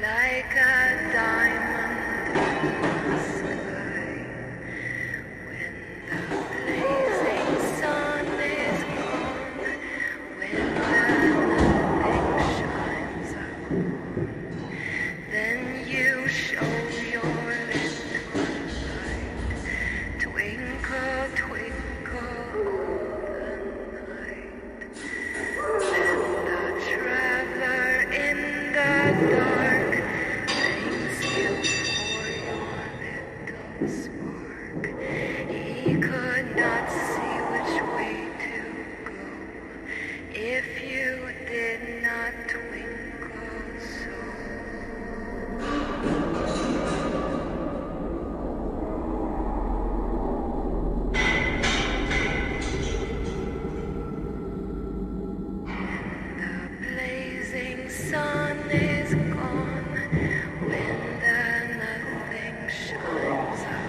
like a diamond in the sky. When the blazing sun is gone, when nothing shines out, then you show your little light. Twinkle, twinkle, all the night. Then the traveler in the dark thanks you for your little spark. He could not see which way to go if you did not twinkle so. The blazing sun is gone when the nothing shines out.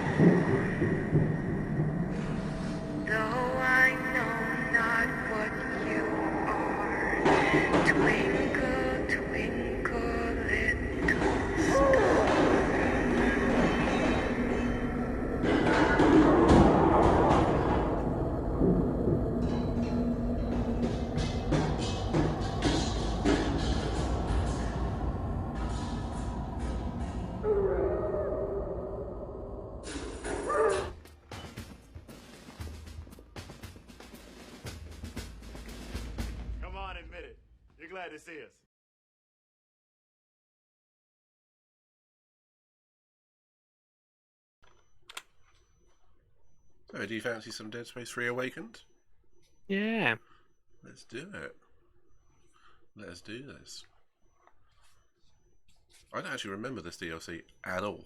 Though I know not what you are, twinkle, twinkle, little star. Come on, admit it. You're glad to see us. So, do you fancy some Dead Space 3 Awakened? Yeah. Let's do it. Let's do this. I don't actually remember this DLC at all.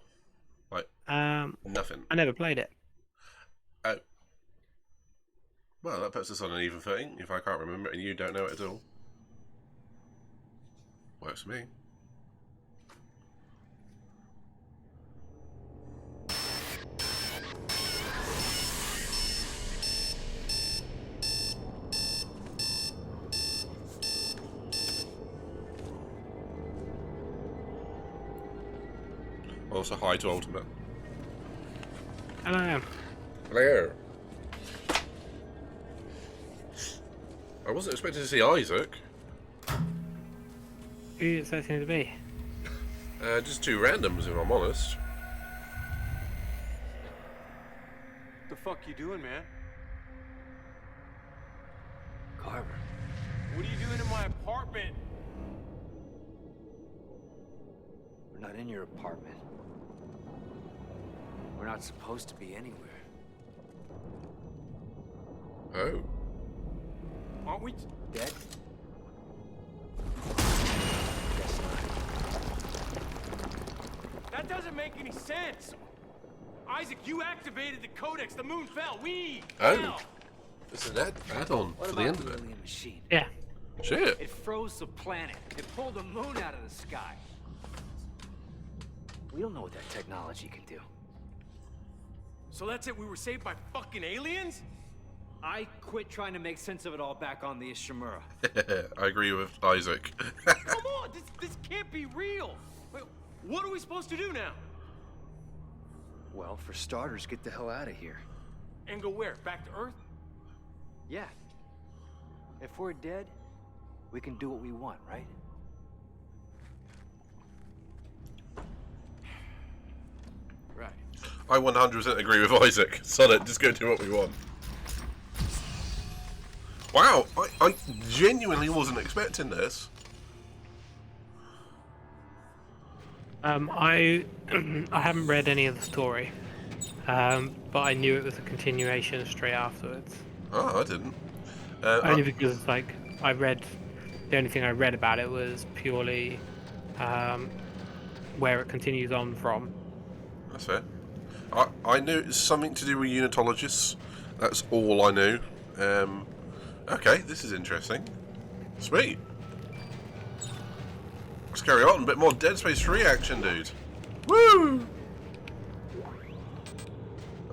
Like, nothing. I never played it. Oh. Well, that puts us on an even footing if I can't remember it and you don't know it at all. Works for me. Also, hi to Ultimate. Hello. Hello. I wasn't expecting to see Isaac. Who are you expecting to be? Just two randoms, if I'm honest. The fuck you doing, man? Carver. What are you doing in my apartment? We're not in your apartment. We're not supposed to be anywhere. Oh. Aren't we? Dead? Guess not. That doesn't make any sense. Isaac, you activated the codex. The moon fell. We Oh. fell. It's an add-on What for the about end of the it. alien machine? Yeah. Shit. It froze the planet. It pulled the moon out of the sky. We don't know what that technology can do. So that's it. We were saved by fucking aliens. I quit trying to make sense of it all back on the Ishimura. I agree with Isaac. Come on, this can't be real. Wait, what are we supposed to do now? Well, for starters, get the hell out of here. And go where? Back to Earth? Yeah. If we're dead, we can do what we want, right? Right. I 100% agree with Isaac. Son it, just go do what we want. Wow, I genuinely wasn't expecting this. I haven't read any of the story, but I knew it was a continuation straight afterwards. Oh, I didn't. Only because, like, the only thing I read about it was purely where it continues on from. That's fair. I knew it was something to do with unitologists. That's all I knew. Okay, this is interesting. Sweet. Let's carry on. A bit more Dead Space 3 action, dude. Woo!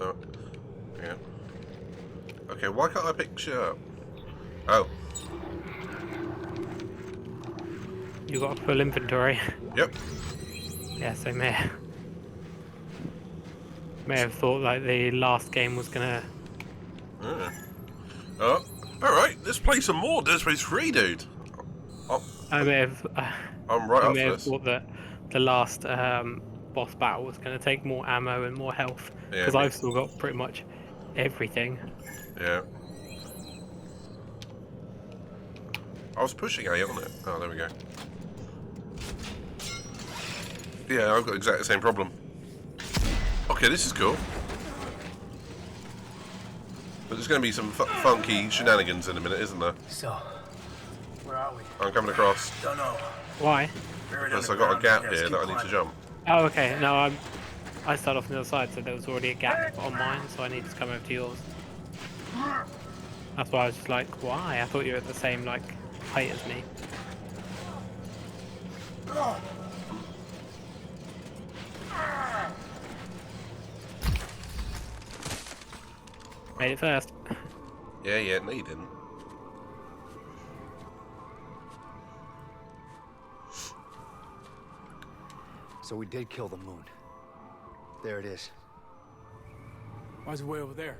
Oh. Yeah. Okay, why can't I pick shit up? Oh. You got a full inventory. Yep. Yeah, so may have thought like the last game was gonna. Yeah. Oh, alright, let's play some more Dead Space 3, dude. I may have. I'm right I up may for have this. thought that the last boss battle was gonna take more ammo and more health Yeah, because me- I've still got pretty much everything. Yeah. I was pushing A on it. Oh, there we go. Yeah, I've got exactly the same problem. Okay, this is cool. But there's going to be some funky shenanigans in a minute, isn't there? So, where are we? I'm coming across Don't know. Why? Buried because I've got a underground, gap yes, here keep that I need to climbing. jump. Oh, okay. No, I started off on the other side, so there was already a gap on mine, so I need to come over to yours. That's why I was just like, why? I thought you were at the same like height as me. Made it first. Yeah, no you didn't. So we did kill the moon. There it is. Why's it way over there?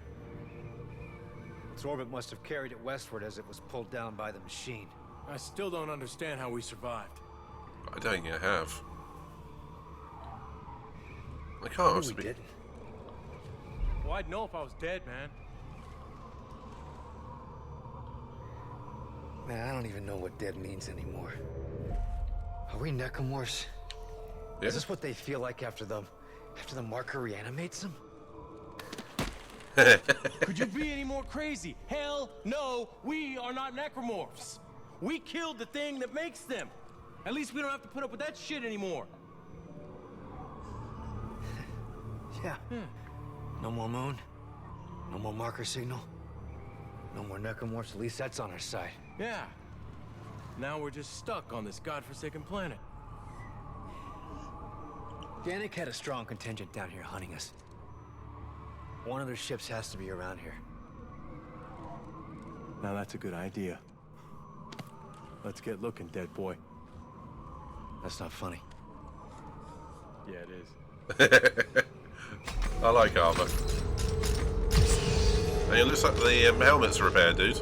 Its orbit must have carried it westward as it was pulled down by the machine. I still don't understand how we survived. I don't think I have. I can't Maybe also we be. didn't. Well, I'd know if I was dead, man. Man, I don't even know what dead means anymore. Are we necromorphs? Yeah. Is this what they feel like after the marker reanimates them? Could you be any more crazy? Hell no, we are not necromorphs. We killed the thing that makes them. At least we don't have to put up with that shit anymore. Yeah. No more moon. No more marker signal. No more necromorphs. At least that's on our side. Yeah. Now we're just stuck on this godforsaken planet. Danik had a strong contingent down here hunting us. One of their ships has to be around here. Now that's a good idea. Let's get looking, dead boy. That's not funny. Yeah, it is. I like armor. Hey, it looks like the helmet's are repaired, dude.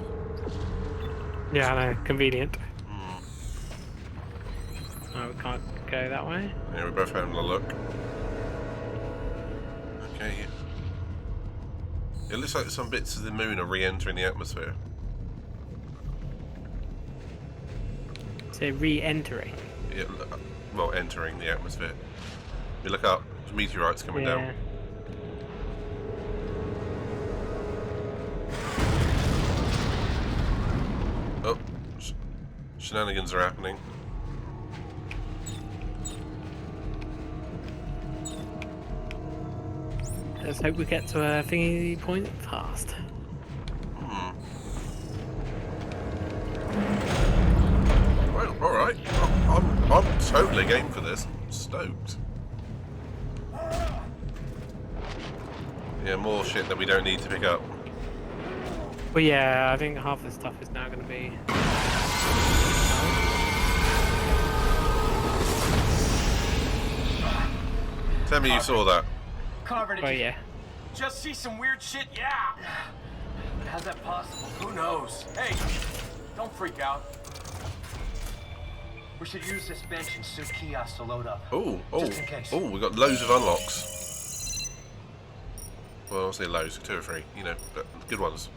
Yeah, I know. Convenient. No, we can't go that way. Yeah, we're both having a look. Okay. It looks like some bits of the moon are re-entering the atmosphere. So re-entering. Yeah, well, entering the atmosphere. You look up, there's meteorites coming down. Oh, shenanigans are happening. Let's hope we get to a thingy point fast. Well, alright. I'm totally game for this. I'm stoked. Yeah, more shit that we don't need to pick up. But yeah, I think half the stuff is now going to be. Tell me you saw that. Carver, did Oh you yeah. Just see some weird shit, yeah. How's that possible? Who knows? Hey, don't freak out. We should use this bench and suit kiosks to load up. Oh, Just in case. we got loads of unlocks. Well, I'll say loads, 2 or 3, you know, but good ones.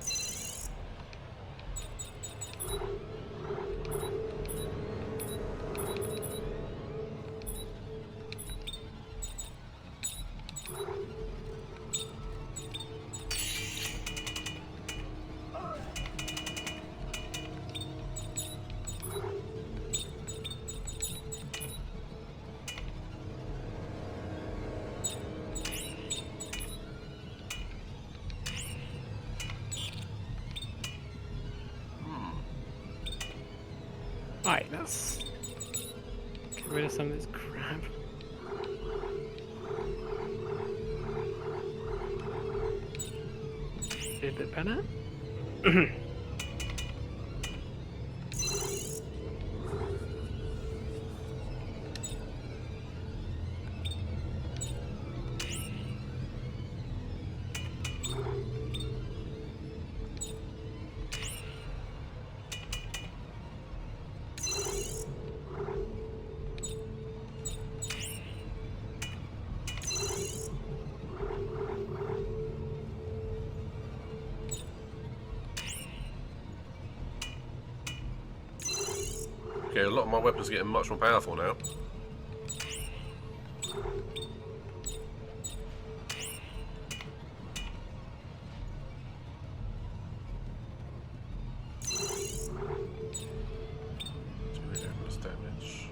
Right, let's get rid of some of this crap. Do a bit better. Okay, a lot of my weapons are getting much more powerful now. Damage.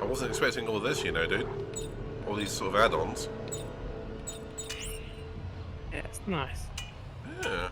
I wasn't expecting all this, you know, dude. All these sort of add-ons. Yeah, it's nice. Yeah.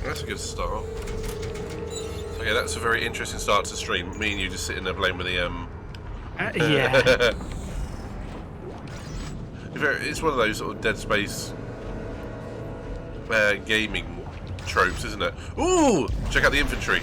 That's a good start. Okay, that's a very interesting start to the stream. Me and you just sitting there playing with the Yeah. It's one of those sort of Dead Space gaming tropes, isn't it? Ooh! Check out the infantry.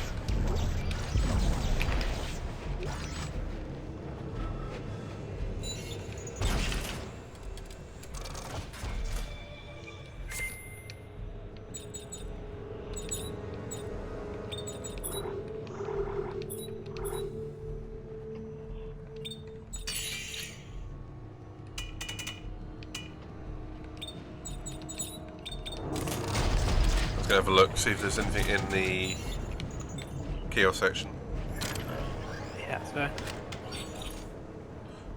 Have a look, see if there's anything in the kiosk section. Yeah, that's fair.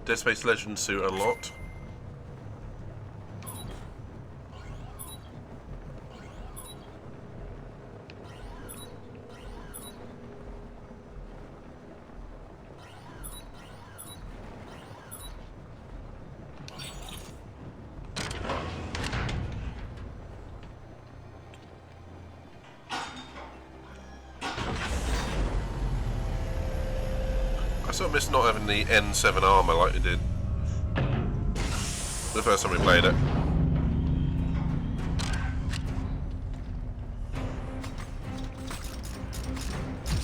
Dead Space Legend suit unlocked. I sort of miss not having the N7 armor like we did the first time we played it.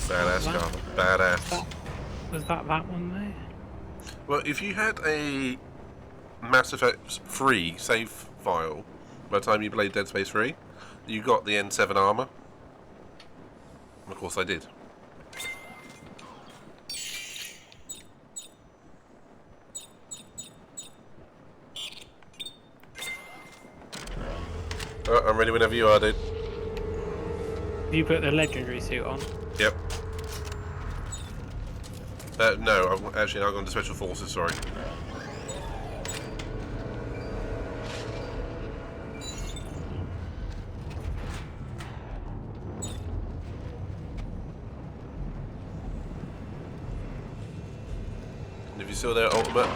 Badass car. Badass. Was that one there? Well, if you had a Mass Effect 3 save file by the time you played Dead Space 3, you got the N7 armor. And of course I did. I'm ready whenever you are, dude. You put the legendary suit on. Yep. No, I've gone to Special Forces, sorry. And if you still there, ultimate.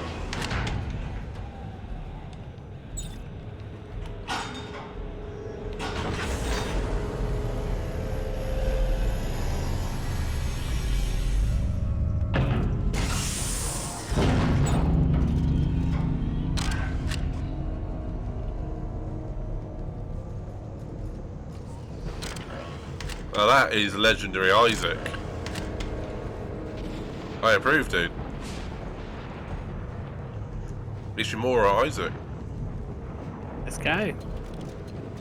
Now that is legendary Isaac. I approve, dude. Ishimura Isaac. Let's go.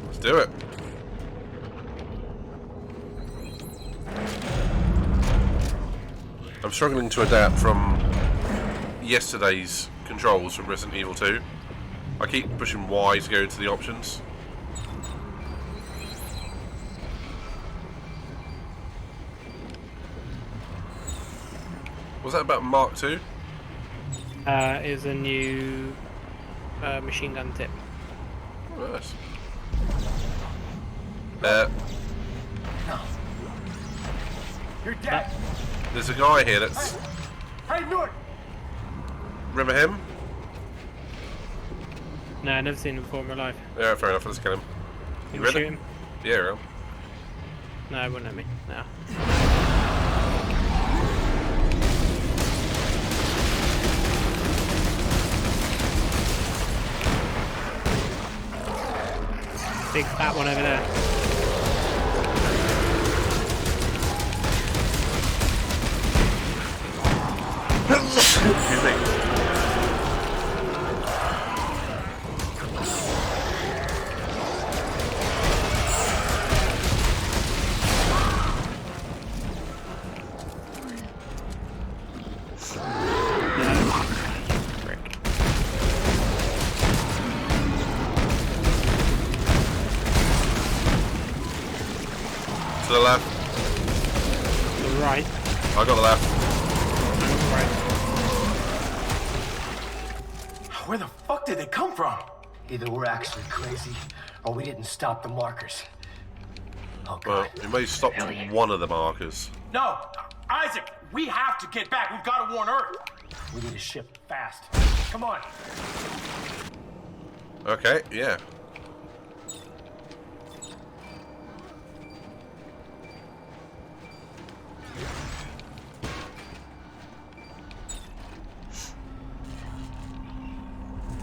Let's do it. I'm struggling to adapt from yesterday's controls from Resident Evil 2. I keep pushing Y to go to the options. Was that about Mark II? Is a new machine gun tip. Nice. No. You're dead. There's a guy here that's... Hey, Norton! Remember him? No, I've never seen him before in my life. Yeah, fair enough, let's kill him. You ready? shoot him? Yeah, well. No, it wouldn't let me. No. Big fat one over there. Excuse me. Frick. To the left. The right. I got the left. Right. Where the fuck did they come from? Either we're actually crazy, or we didn't stop the markers. Oh Well, god. it may stop one of the markers. No, Isaac, we have to get back. We've got to warn Earth. We need a ship fast. Come on. Okay, yeah.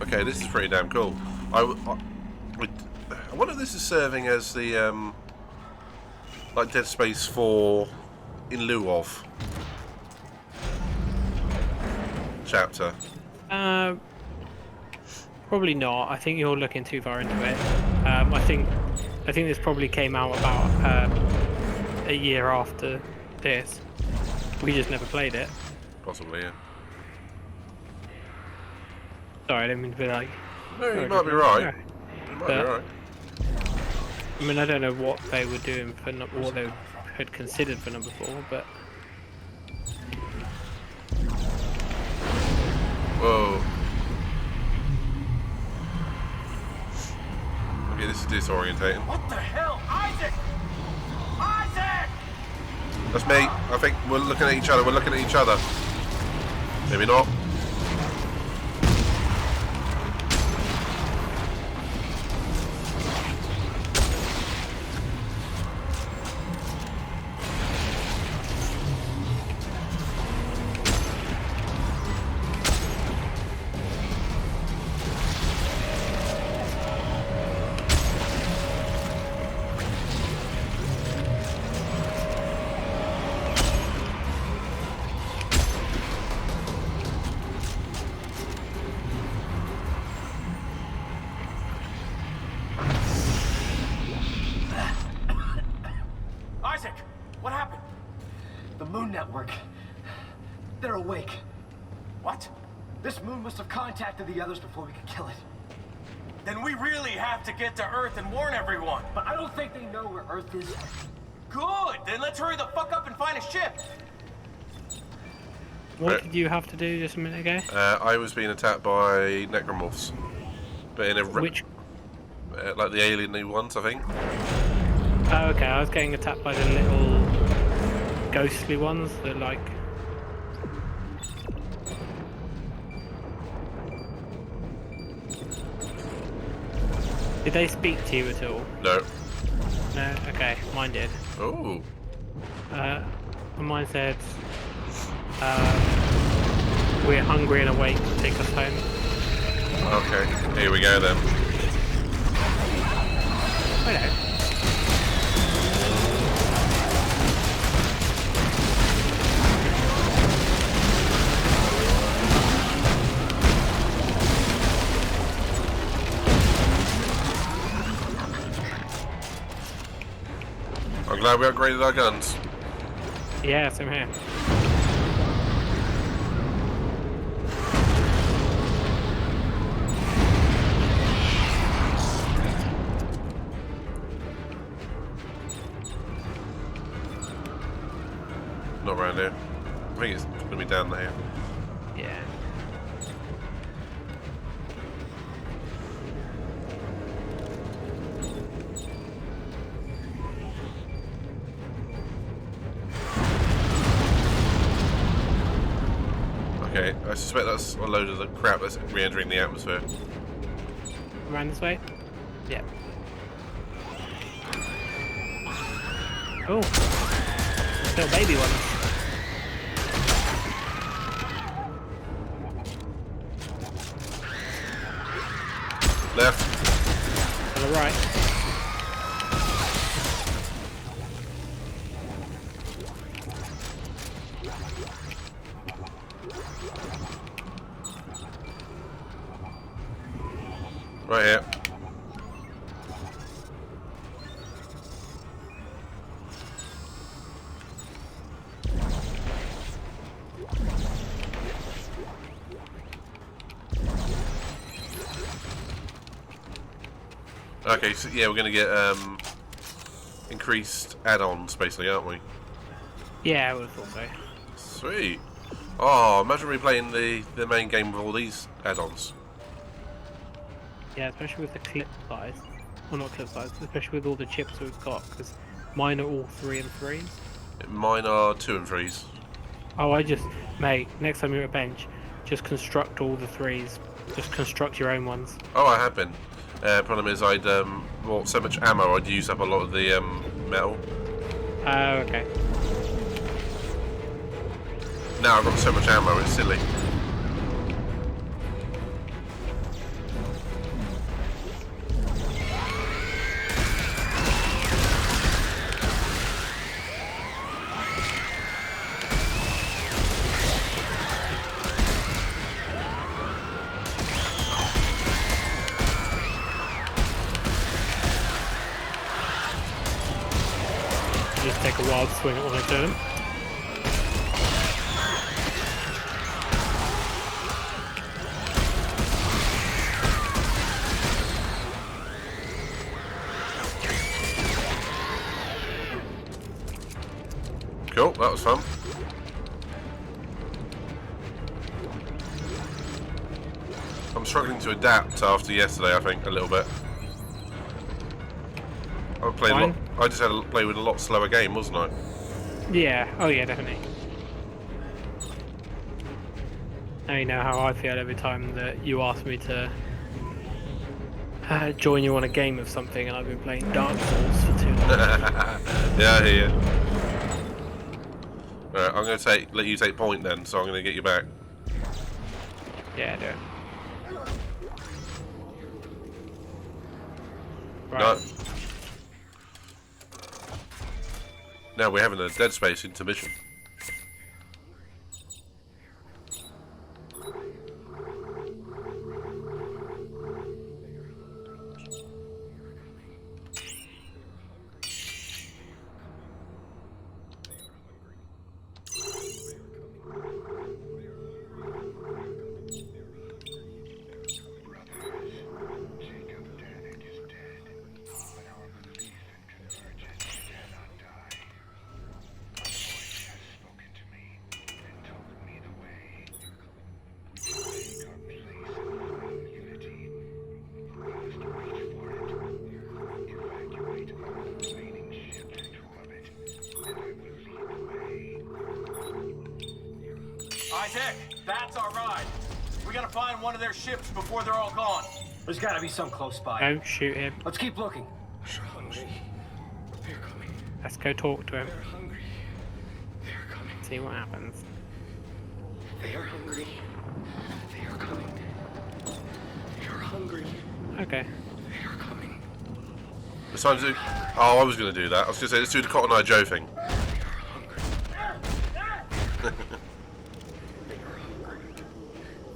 Okay, this is pretty damn cool. I wonder if this is serving as the like Dead Space 4 in lieu of chapter. Probably not. I think you're looking too far into it. I think this probably came out about a year after this. We just never played it. Possibly, yeah. Sorry, I didn't mean to be like. No, you sorry, might be no. right. You might be But- right. I mean, I don't know what they were doing for what they had considered for number 4, but Whoa. Okay, this is disorientating. What the hell? Isaac! Isaac! That's me. I think we're looking at each other. We're looking at each other. Maybe not. Isaac, what happened? The Moon Network. They're awake. What? This moon must have contacted the others before we could kill it. Then we really have to get to Earth and warn everyone. But I don't think they know where Earth is yet. Good. Then let's hurry the fuck up and find a ship. what did you have to do just a minute ago? I was being attacked by necromorphs, but in a Which? like the alien ones, I think. Oh, okay. I was getting attacked by the little ghostly ones that like. Did they speak to you at all? No. No. Okay, mine did. Oh. Mine said, "We're hungry and awake. Take us home." Okay. Here we go then. Hello. I'm glad we upgraded our guns. Yeah, same here. Not around here. I think it's going to be down there. Yeah. Okay, I suspect that's a load of the crap that's re-entering the atmosphere. Around this way? Yeah. Oh. Little baby ones. Left. To the right. Right here. Okay, so yeah, we're going to get increased add-ons, basically, aren't we? Yeah, I would have thought so. Sweet. Oh, imagine replaying the main game with all these add-ons. Yeah, especially with the clip size. Well, not clip size, especially with all the chips we've got, because mine are all 3 and 3s. Mine are 2 and 3s. Oh, mate, next time you're at a bench, just construct all the 3s. Just construct your own ones. Oh, I have been. Problem is, I'd bought so much ammo, I'd use up a lot of the metal. Oh, okay. Now I've got so much ammo, it's silly. Just take a wild swing at one of them. Cool, that was fun. I'm struggling to adapt after yesterday, I think, a little bit. I just had to play with a lot slower game, wasn't I? Yeah, oh yeah, definitely. Now you know how I feel every time that you ask me to join you on a game of something and I've been playing Dark Souls for too long. Yeah, I hear you. Alright, I'm going to let you take point then, so I'm going to get you back. Yeah, do it. Right. No. Now we're having a Dead Space intermission. Isaac, that's our ride. We gotta find one of their ships before they're all gone. There's gotta be some close by. Don't shoot him. Let's keep looking. They're hungry. They're coming. Let's go talk to him. They're hungry. They're coming. See what happens. They are hungry. They are coming. They are hungry. Okay. They are coming. It's time to do... Oh, I was going to do that. I was going to say, let's do the Cotton Eye Joe thing. They are hungry. They are hungry.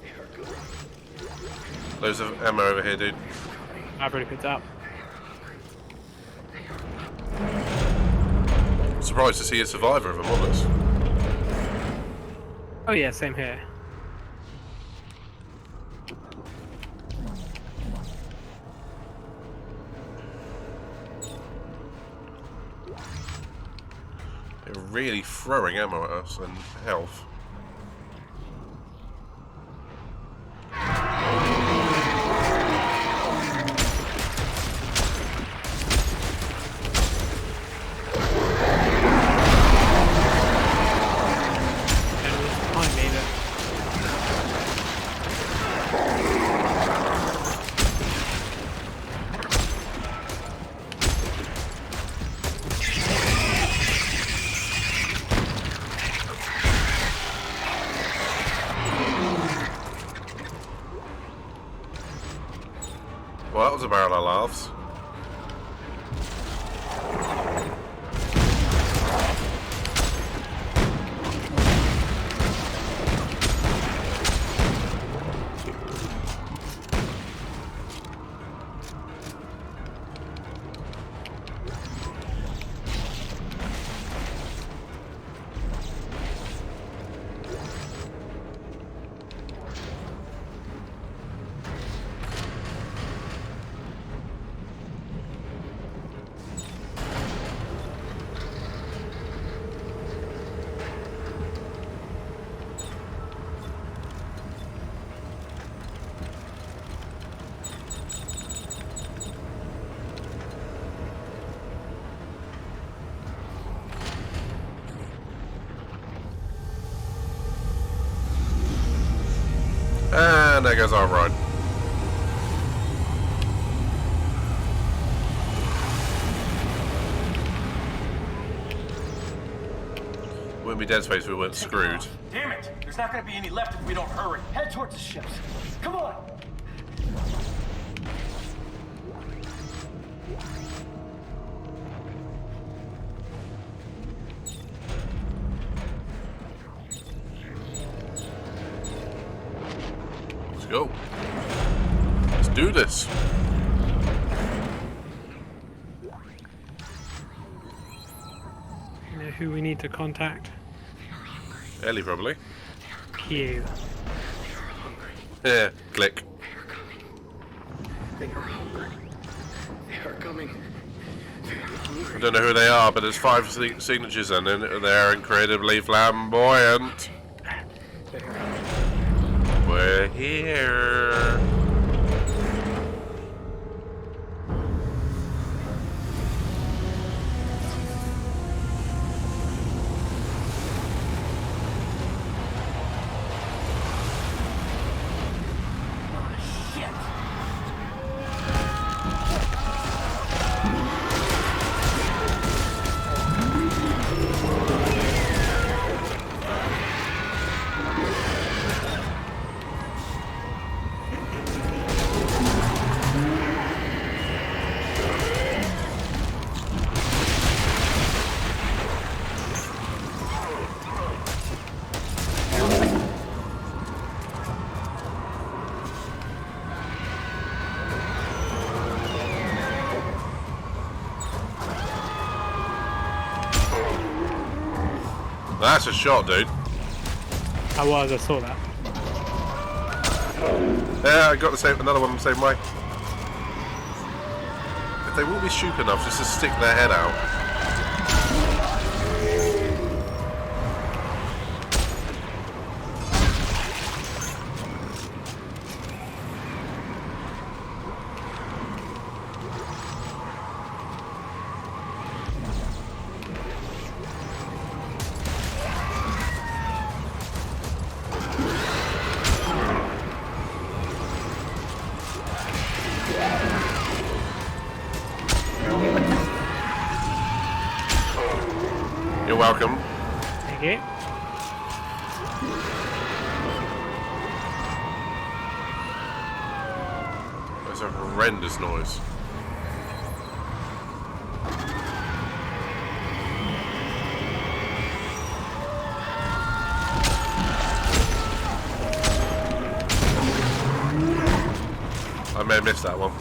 They are coming. Loads of ammo over here, dude. I've already picked it up. I'm surprised to see a survivor, if I'm honest. Oh yeah, same here. They're really throwing ammo at us and health. Behind me, but Well, that was a barrel of laughs. And there goes our ride. Wouldn't be Dead Space if we weren't screwed. Damn it! There's not gonna be any left if we don't hurry. Head towards the ships. Come on! Let's go. Let's do this. you know who we need to contact? Ellie, probably. Q. Yeah, click. They are hungry. They are coming. I don't know who they are, but there's 5 signatures and they're incredibly flamboyant. We're here. That's a shot, dude. I saw that. Yeah, I got another one the same way. If they will be stupid enough just to stick their head out. You're welcome. Thank you. That's a horrendous noise. I may have missed that one.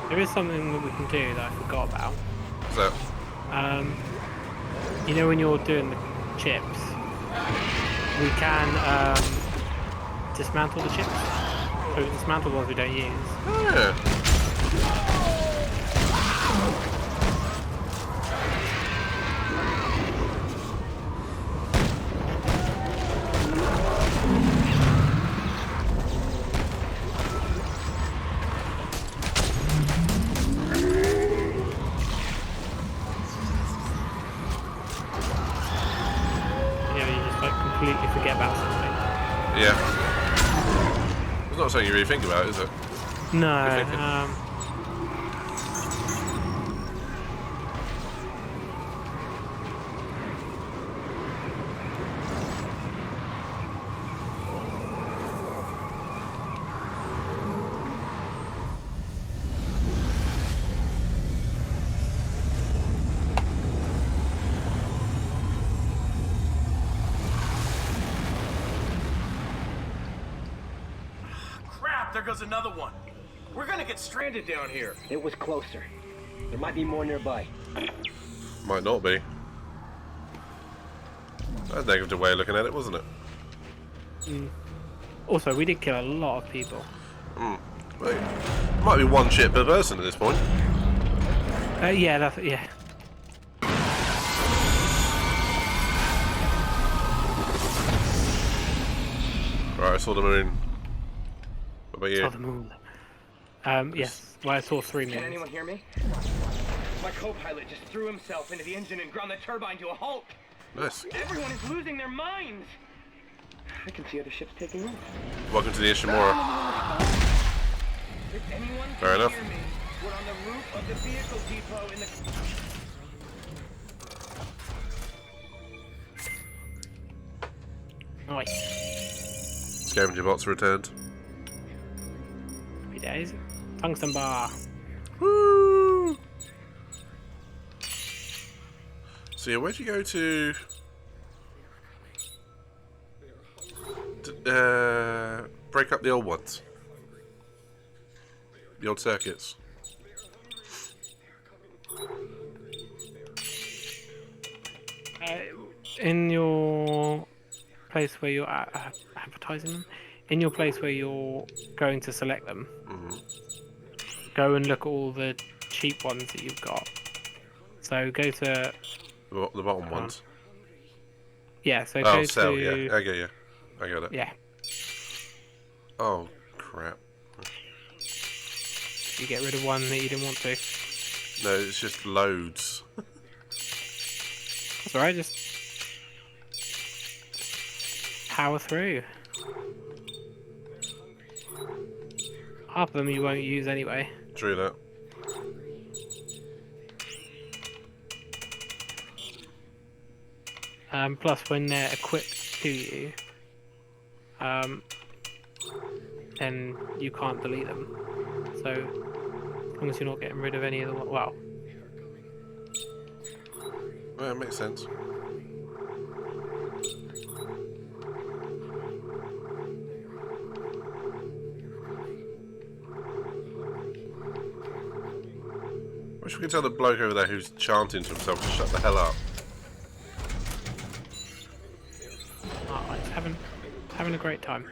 There is something that we can do that I forgot about. So, You know when you're doing the chips, we can dismantle the chips. So we dismantle the ones we don't use. yeah. not something you really think about, is it? No. Good thinking. Crap, there goes another one. We're gonna get stranded down here. It was closer. There might be more nearby. Might not be. That's a negative way of looking at it, wasn't it? Also, we did kill a lot of people. Wait. Might be one ship per person at this point. Yeah, that's yeah. Right, I saw the moon. What about you? Saw the moon. Yes. Well, I saw 3 Can moons. anyone hear me? My co-pilot just threw himself into the engine and ground the turbine to a halt. Nice. Everyone is losing their minds. I can see other ships taking off. Welcome to the Ishimura. If anyone can Fair enough. hear me, we're on the roof of the vehicle depot in the... Nice. Scavenger bots returned. 3 days. Tungsten bar. Woo! So yeah, where'd you go to? Break up the old ones. The old circuits. In your place where you're advertising them, in your place where you're going to select them, go and look at all the cheap ones that you've got. So go to The bottom ones. yeah. So Oh, go sell, to yeah. I get you. I got it. yeah. Oh, crap. You get rid of one that you didn't want to. No, it's just loads. That's alright. Just power through. Half of them you won't use anyway. True that. Plus, when they're equipped to you, then you can't delete them. So, as long as you're not getting rid of any of them, well, Well, it makes sense. Wish we could tell the bloke over there who's chanting to himself to shut the hell up. oh, it's having a great time.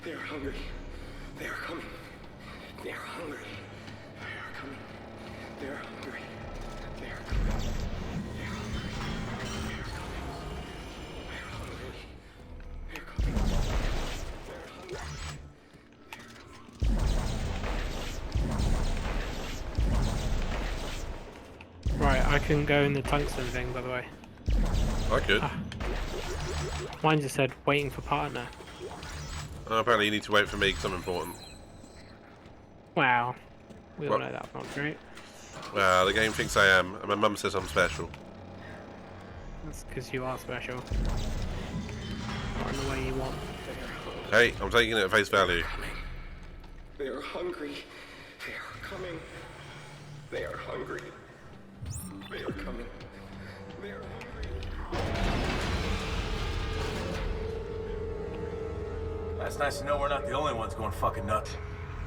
They are hungry. They are coming. They are hungry. They are coming. They are hungry. They are coming. They are hungry. They are coming. They are hungry. They are coming. They are hungry. Right, I can go in the tungsten thing, by the way. I could. Mine just said waiting for partner. Apparently you need to wait for me because I'm important. Wow, we all What? know that's not great. Well, the game thinks I am, and my mum says I'm special. That's because you are special. Not in the way you want. Hey, I'm taking it at face value. They are hungry. They are coming. They are hungry. They are coming. They are hungry. That's nice to know we're not the only ones going fucking nuts.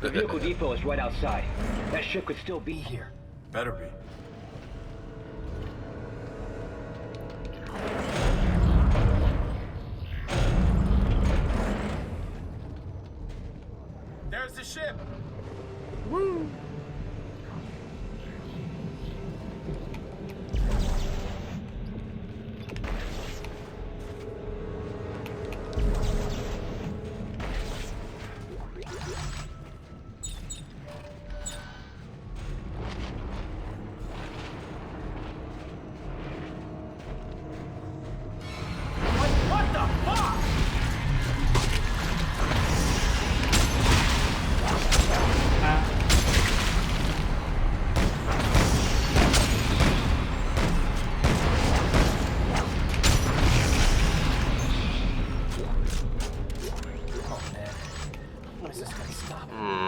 The vehicle depot is right outside. That ship could still be here. Better be. There's the ship. Woo!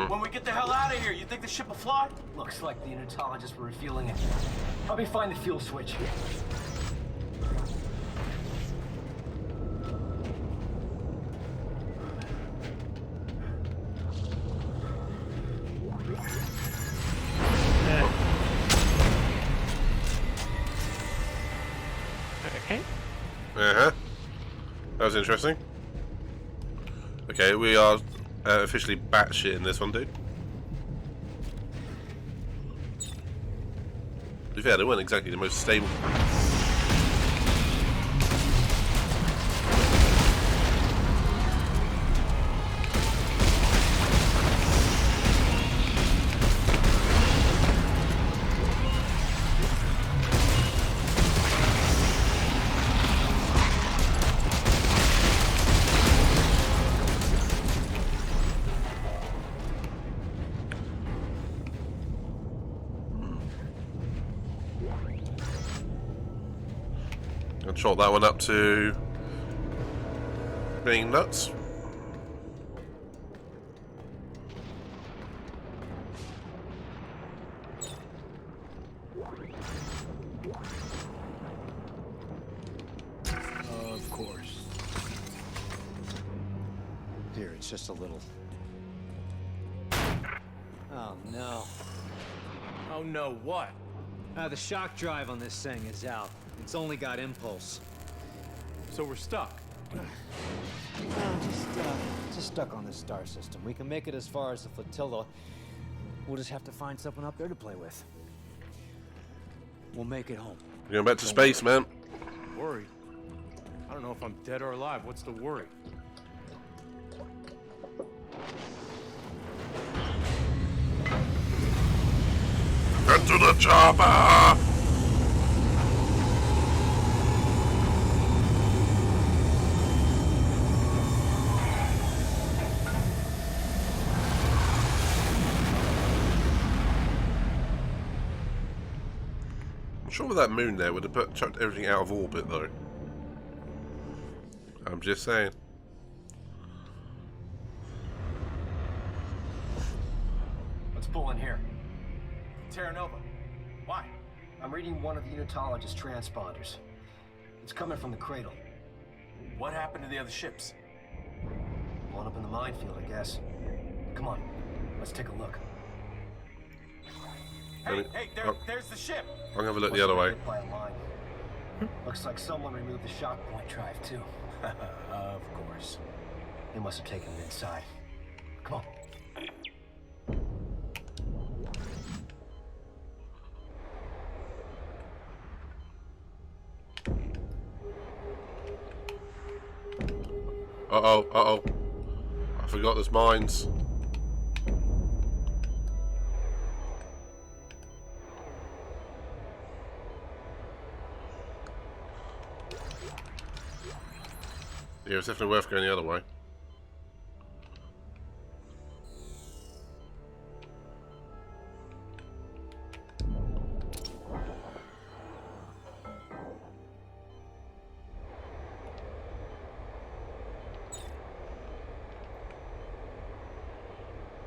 When we get the hell out of here, you think the ship will fly? Looks like the unitologists were refueling it. Help me find the fuel switch. Okay. Uh-huh. That was interesting. Okay, we are officially batshit in this one, dude. To be fair, they weren't exactly the most stable. I'll chalk that one up to being nuts. Of course. Here, it's just a little. Oh no. Oh no, what? The shock drive on this thing is out. It's only got impulse. So we're stuck. Just stuck on this star system. We can make it as far as the flotilla. We'll just have to find something up there to play with. We'll make it home. We're going back to space, man. Worried? I don't know if I'm dead or alive. What's the worry? Get to the chopper! I'm sure with that moon there would have chucked everything out of orbit, though. I'm just saying. Let's pull in here. Terra Nova. Why? I'm reading one of the unitologist transponders. It's coming from the cradle. What happened to the other ships? Blown up in the minefield, I guess. Come on, let's take a look. Hey, there's the ship. I'm gonna have a look the other way. By a line. Looks like someone removed the shock point drive too. Of course. They must have taken it inside. Come on. Uh-oh. I forgot there's mines. Yeah, it's definitely worth going the other way.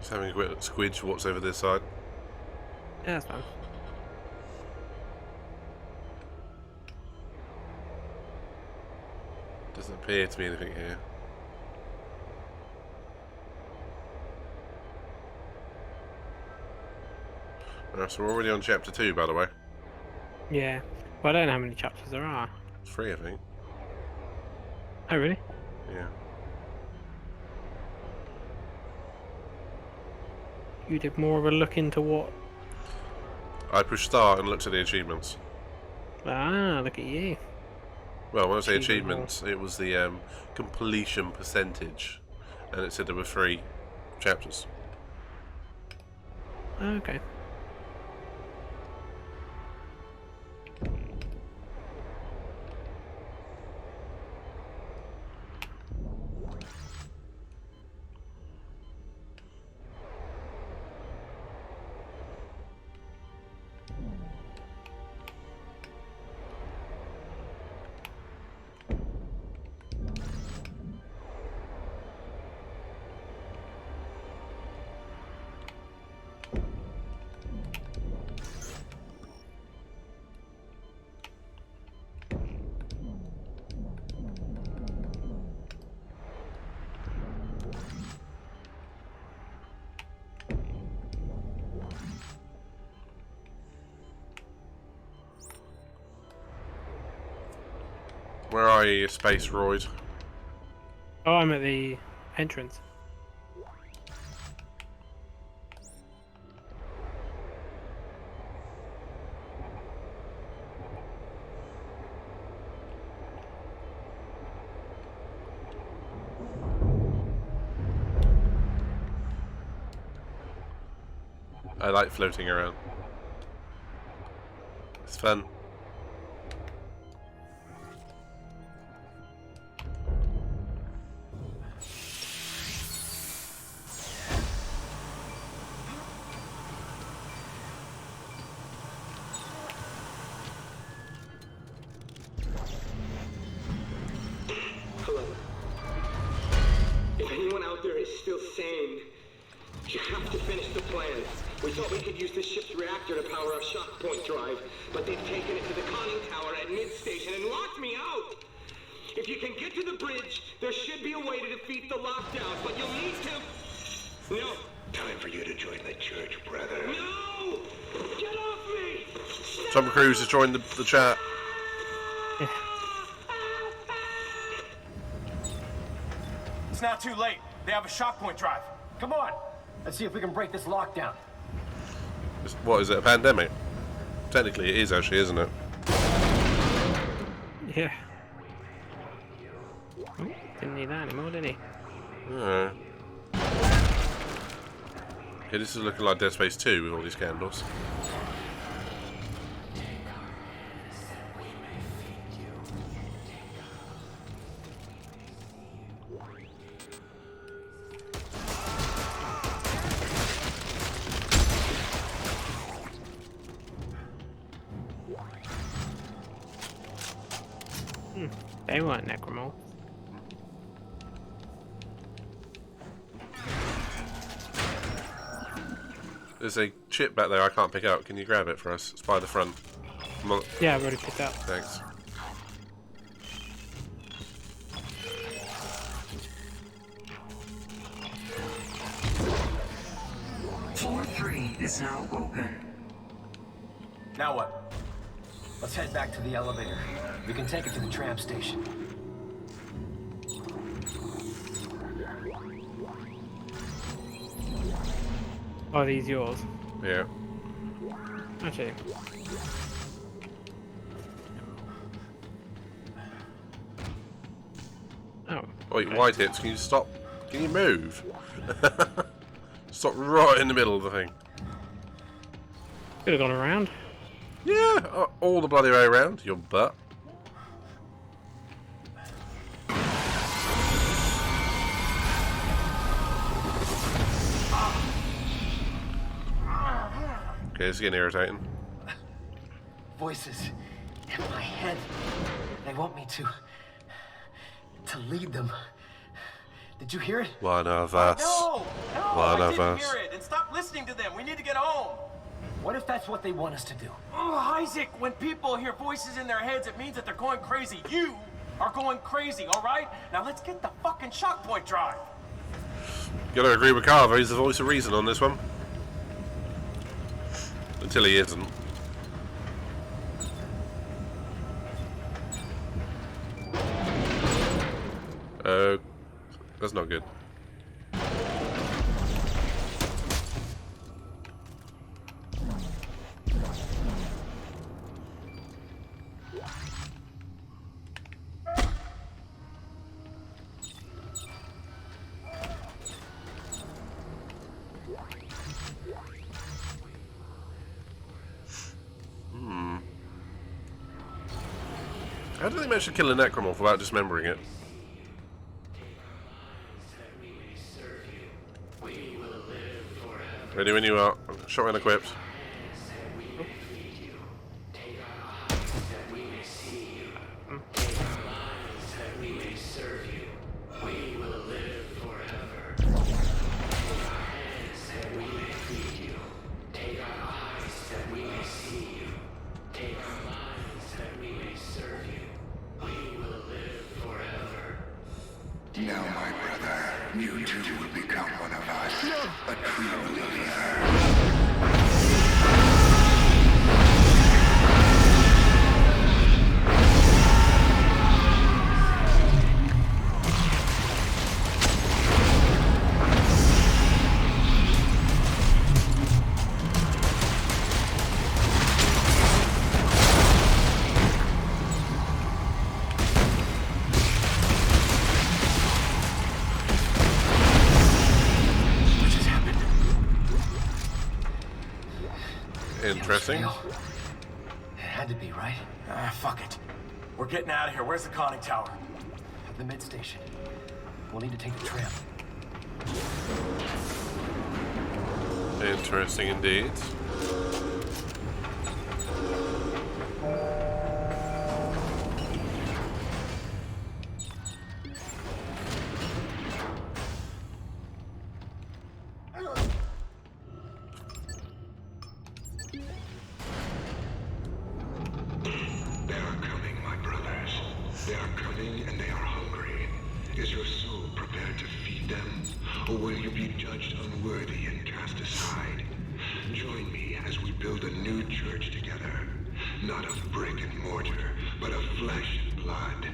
Just having a quick squidge for what's over this side. Yeah, that's fine. Doesn't appear to be anything here. So we're already on chapter 2, by the way. Yeah. Well, I don't know how many chapters there are. 3, I think. Oh, really? Yeah. You did more of a look into what? I pushed start and looked at the achievements. Ah, look at you. Well, when I say Achievement achievements, it was the completion percentage, and it said there were 3 chapters. Okay. Where are you, Space Roid? Oh, I'm at the entrance. I like floating around. It's fun. Hello. If anyone out there is still sane, you have to finish the plan. We thought we could use the ship's reactor to power our shock point drive, but they've taken it to the conning tower at mid-station and locked me out. If you can get to the bridge, there should be a way to defeat the lockdown, but you'll need to... No. Time for you to join the church, brother. No! Get off me! Tom Cruise has joined the chat. It's not too late. They have a shock point drive. Come on. Let's see if we can break this lockdown. What is it, a pandemic? Technically it is actually, isn't it? Yeah. Oh, didn't need that anymore, did he? Yeah. Okay, this is looking like Dead Space 2 with all these candles. They weren't Necromorphs. There's a chip back there I can't pick up. Can you grab it for us? It's by the front. Come on. Yeah, I've already picked up. Thanks. Floor 3 is now open. Now what? Let's head back to the elevator. We can take it to the tram station. Are these yours? Yeah. Actually. Oh. Wait, white hits, can you stop? Can you move? Stop right in the middle of the thing. Could have gone around. Yeah, all the bloody way around, your butt. Okay, it's getting irritating. Voices in my head. They want me to lead them. Did you hear it? One of us. No! No! One I of didn't us. hear it! And stop listening to them! We need to get home! What if that's what they want us to do? Oh, Isaac, when people hear voices in their heads, it means that they're going crazy. You are going crazy, alright? Now let's get the fucking shock point drive. Gotta agree with Carver, he's the voice of reason on this one. Until he isn't. That's not good. How did they manage to kill a necromorph without dismembering it? Ready when you are. Shotgun equipped. Now, my brother, you too will become one of us. A true believer. Interesting. Real. It had to be, right? Ah, fuck it. We're getting out of here. Where's the conning tower? The mid station. We'll need to take the tram. Interesting indeed. They are coming, my brothers. They are coming and they are hungry. Is your soul prepared to feed them? Or will you be judged unworthy and cast aside? Join me as we build a new church together. Not of brick and mortar, but of flesh and blood.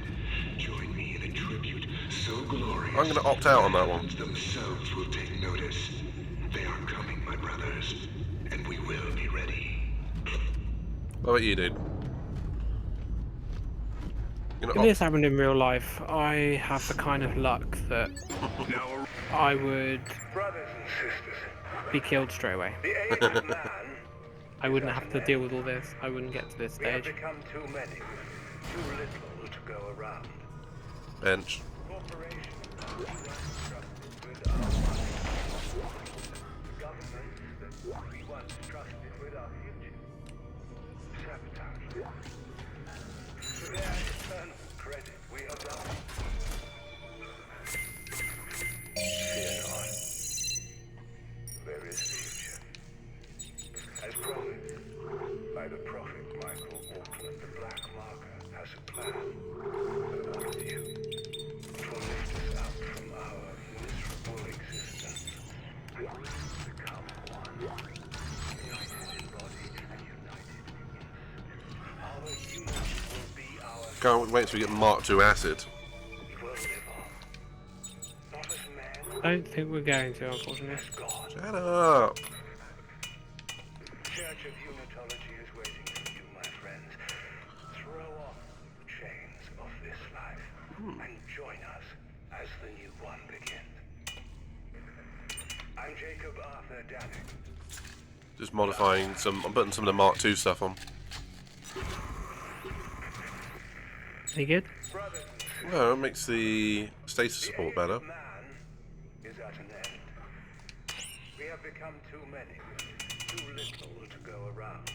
Join me in a tribute so glorious. I'm gonna opt out on that one. Themselves will take notice. They are coming, my brothers, and we will be ready. What about you, dude? You're If gonna this happened in real life, I have the kind of luck that I would Brothers and sisters, be killed straight away. the age of man, I wouldn't have to deal with all this. I wouldn't get to this we have stage. become too many, too little to go around. bench. Corporations we once trusted with our money. Governments that we once trusted with our future. Sabotage. To their eternal credit, we are dying. Fear not. There is future. As promised by the prophet Michael Auckland, the Black Marker has a plan for all of you. It will lift us up from our miserable existence and we will become one, united in body and united in spirit. Our unity will be our Can't wait till we get marked to acid. we will live on. Not as men, I don't think we're going to, unfortunately. as God. Shut up. Church of Unitology is waiting for you, my friends. Throw off the chains of this life and join us as the new one begins. I'm Jacob Arthur Danik. Just modifying some. I'm putting some of the Mark II stuff on. Any good? Brothers and sisters, No, it makes the status the support age better. of man is at an end. We have become too many, too little to go around.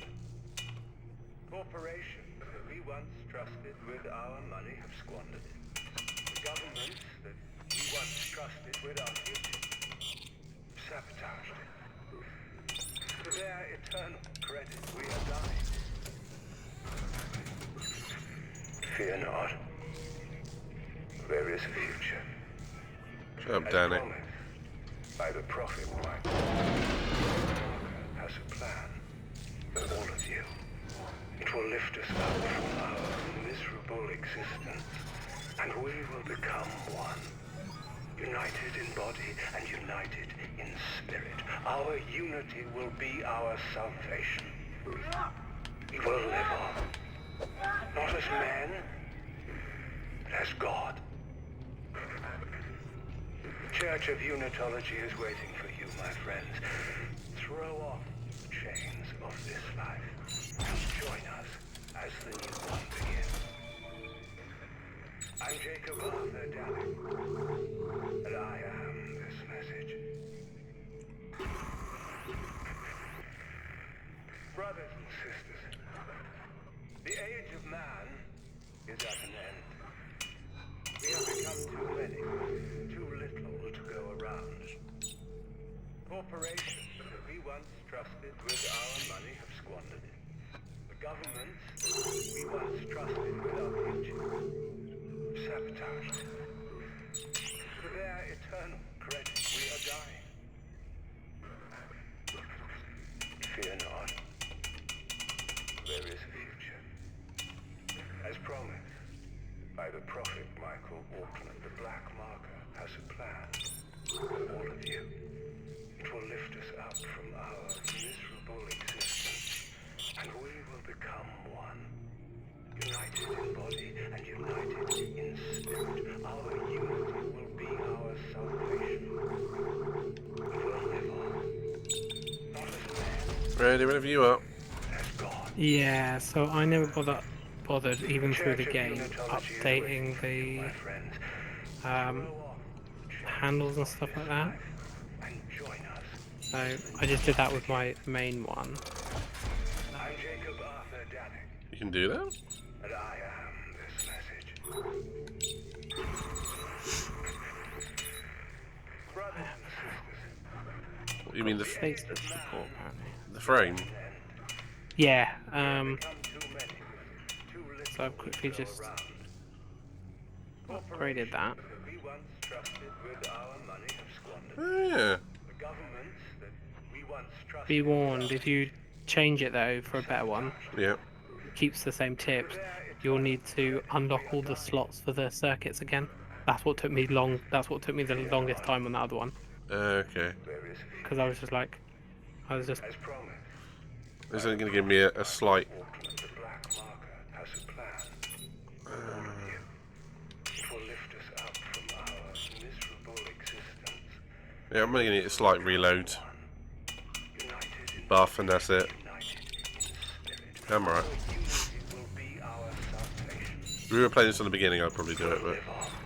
Corporations that we once trusted with our money have squandered it. The governments that we once trusted with our future sabotaged it. To their eternal credit, we are dying. Fear not. There is a future. Shut up, As Danny. promised by the prophet Michael, has a plan for all of you. It will lift us up from our miserable existence, and we will become one. United in body and united in spirit. Our unity will be our salvation. We will live on. Not as men, but as God. Church of Unitology is waiting for you, my friends. Throw off the chains of this life and join us as the new one begins. I'm Jacob Arthur Danik, and I am this message. Brothers and sisters, the age of man is at an end. We have become too many, too little to go around. Corporations that we once trusted with our money have squandered it. The governments that we once trusted with our future sabotaged it. For their eternal credit, we are dying. Fear not. There is a future. As promised by the prophet Michael Auckland, the Black Marker has a plan for all of you. It will lift us up from our miserable existence, and we will become one. United in body and united in spirit. Our unity will be our salvation. We will live on. Not as men, Ready, whenever you are. Yeah, so I never bothered even through the game updating the handles and stuff like that. So I just did that with my main one. You can do that? What, you mean the States of support, apparently. the frame? Yeah. So I've quickly just upgraded that. Oh, yeah. Be warned, if you change it though for a better one, Yeah. keeps the same tips, you'll need to unlock all the slots for the circuits again. That's what took me That's what took me the longest time on the other one, Okay. because I was just This is going to give me a slight. Yeah, I'm going to need a slight reload. Buff, and that's it. I'm alright. If we were playing this in the beginning, I'd probably do it, but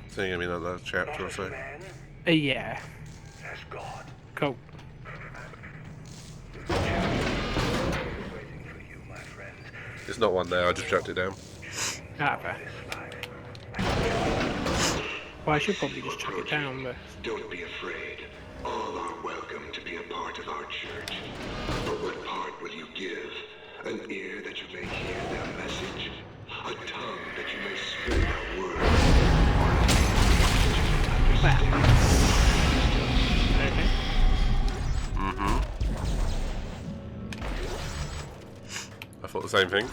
it's only going to be another chapter or so. yeah. Cool. There's not one there, I just chucked it down. Ah, fair. Well, I should probably just chuck it down, but Don't be afraid. All are welcome to be a part of our church. But what part will you give? An ear that you may hear their message? A tongue that you may speak their word? okay. I thought the same thing.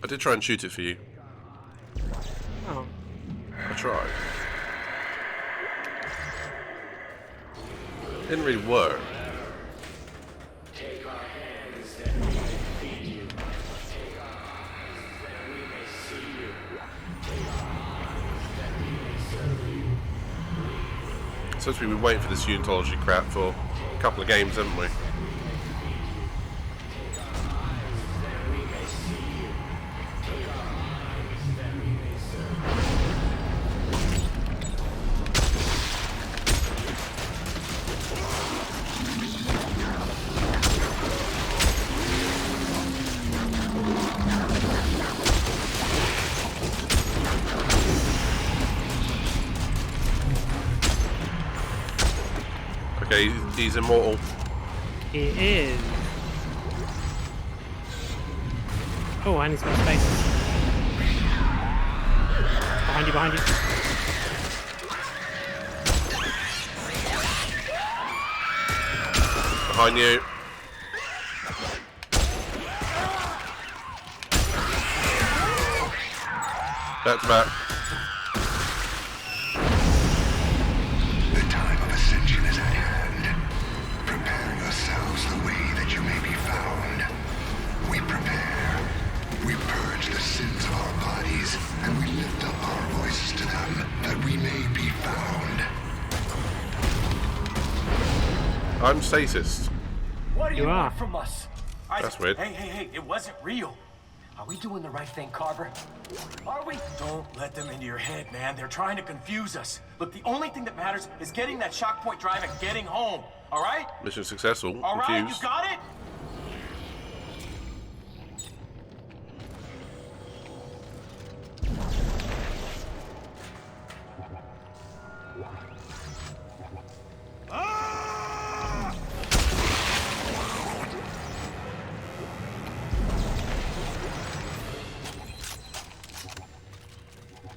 I did try and shoot it for you. Oh, I tried. It didn't really work. Since we've been waiting for this Unitology crap for a couple of games, haven't we? Okay, he's immortal. he is. Oh, I need some space. Behind you, behind you. Behind you. Back to back. The time of ascension is at hand. Prepare yourselves the way that you may be found. We prepare. We purge the sins of our bodies, and we lift up our voices to them, that we may be found. I'm statist. What do You you are. want from us? That's weird. Hey, it wasn't real. Are we doing the right thing, Carver? Are we? Don't let them into your head, man. They're trying to confuse us. Look, the only thing that matters is getting that shock point drive and getting home. All right? Mission successful. All right, you Confused. got it?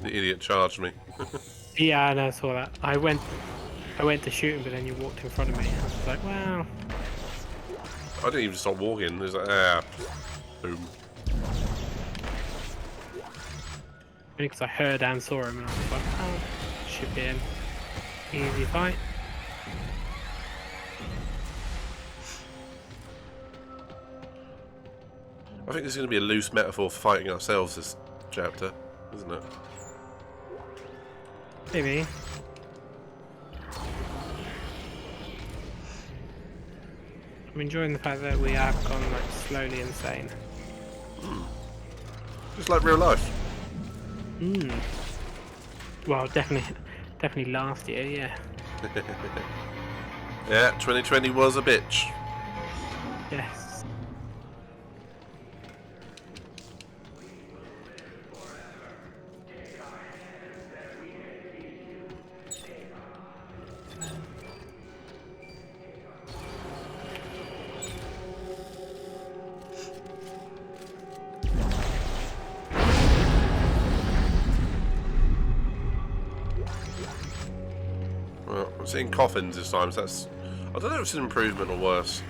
The idiot charged me. Yeah, I know, I saw that. I went to shoot him, but then you walked in front of me. I was like, well, I didn't even stop walking. It was like, ah, boom. only because I heard and saw him, and I was like, oh, should be an easy fight. I think this is going to be a loose metaphor for fighting ourselves this chapter, isn't it? Maybe. I'm enjoying the fact that we have gone like slowly insane. Just like real life. Well, definitely last year, yeah. Yeah, 2020 was a bitch. Yes. Well, I'm seeing coffins this time, so that's... I don't know if it's an improvement or worse.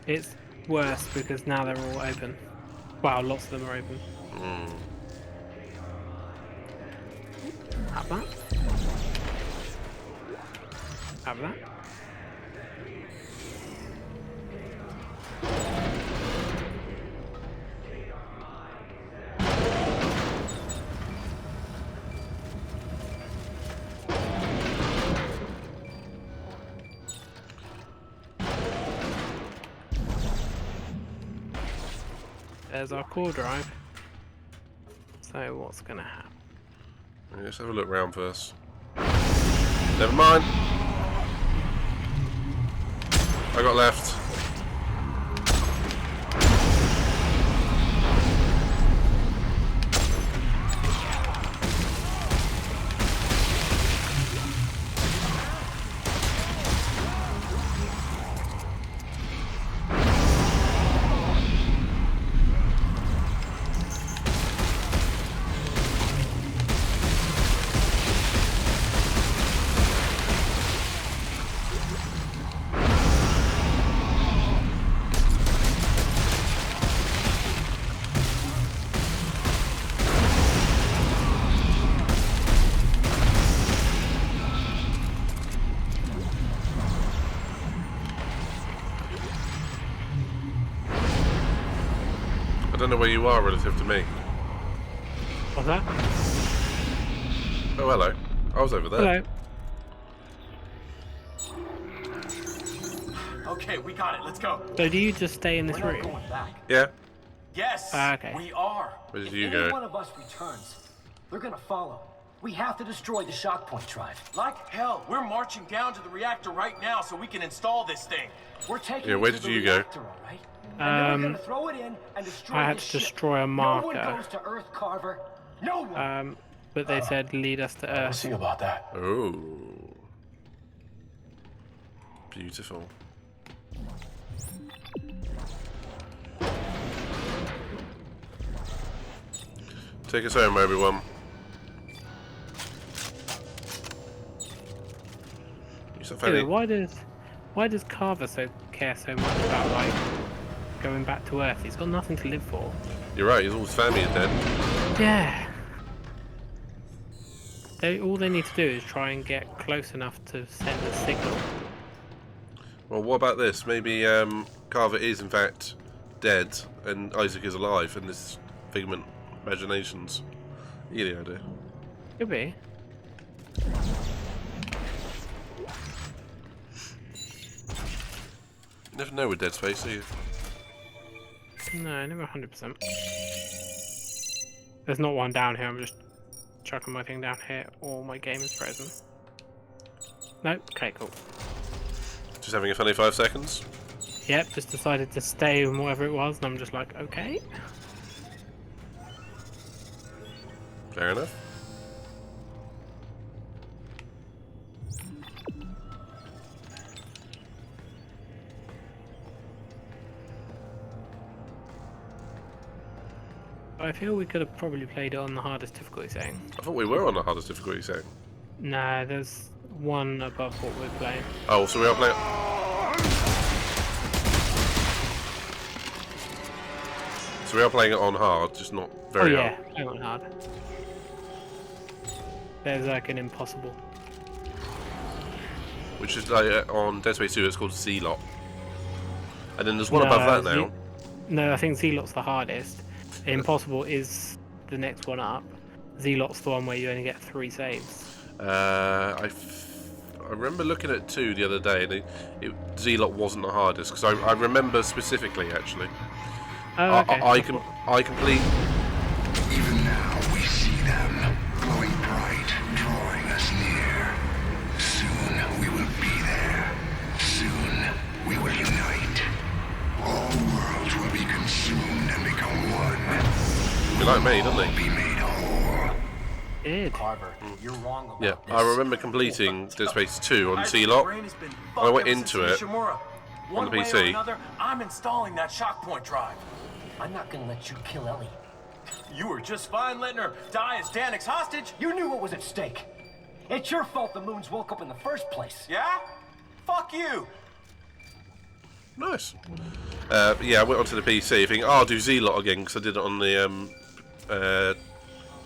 It's worse because now they're all open. Wow, lots of them are open. Have that. Have that. There's our core drive. So what's gonna happen? Let's have a look round first. Never mind. I got left. I don't know where you are relative to me. What's that? Oh, hello. I was over there. Hello. Okay, we got it. Let's go. So do you just stay in this We're not room? going back. Yeah. Yes. Okay. We are. Where did If you any go? one of us returns, they're gonna follow. We have to destroy the shock point drive. Like hell, we're marching down to the reactor right now so we can install this thing. We're taking Yeah, it where to did the you go? reactor, all right? And then we're gonna throw it in and destroy I had the to ship. destroy a No marker. one goes to Earth, Carver. No one. But they said lead us to We'll Earth. see about that. Oh. Beautiful. Take us home, Obi-Wan. Use that Yeah, fairly... why does Carver care so much about like going back to Earth? He's got nothing to live for. You're right, all his family are dead. Yeah. All they need to do is try and get close enough to send a signal. Well, what about this? Maybe Carver is in fact dead and Isaac is alive and this figment of imaginations. You get the idea. Could be. You never know with Dead Space, do you? No, never 100%. There's not one down here. I'm just chucking my thing down here. Or my game is frozen. Nope. Okay, cool. Just having a funny 5 seconds. Yep, just decided to stay in whatever it was, and I'm just like, okay. Fair enough. I feel we could have probably played it on the hardest difficulty setting. I thought we were on the hardest difficulty setting. Nah, there's one above what we're playing. Oh, so we are playing... So we are playing it on hard, just not very oh yeah, hard. playing on hard. There's like an impossible. Which is like on Dead Space 2, it's called Z-Lot. And then there's one above that now. No, I think Z-Lot's the hardest. Impossible is the next one up. Z-Lot's the one where you only get 3 saves. I I remember looking at 2 the other day, and Z-Lot wasn't the hardest, because I remember specifically, actually. Oh, okay. I complete... Even now we see them, glowing bright, drawing us near. Soon we will be there. Soon we will unite. All worlds will be consumed and become one. You like me, don't they? Be made whole. Did. Carver, you're wrong about Yeah, this. I remember completing Dead Space 2 on C-Lot. I went into it on the PC. I'm installing that shock point drive. I'm not gonna let you kill Ellie. You were just fine letting her die as Danik's hostage. You knew what was at stake. It's your fault the moons woke up in the first place. Yeah? Fuck you. Nice. Yeah, I went onto the PC thinking, oh, I'll do Z-Lot again, because I did it on the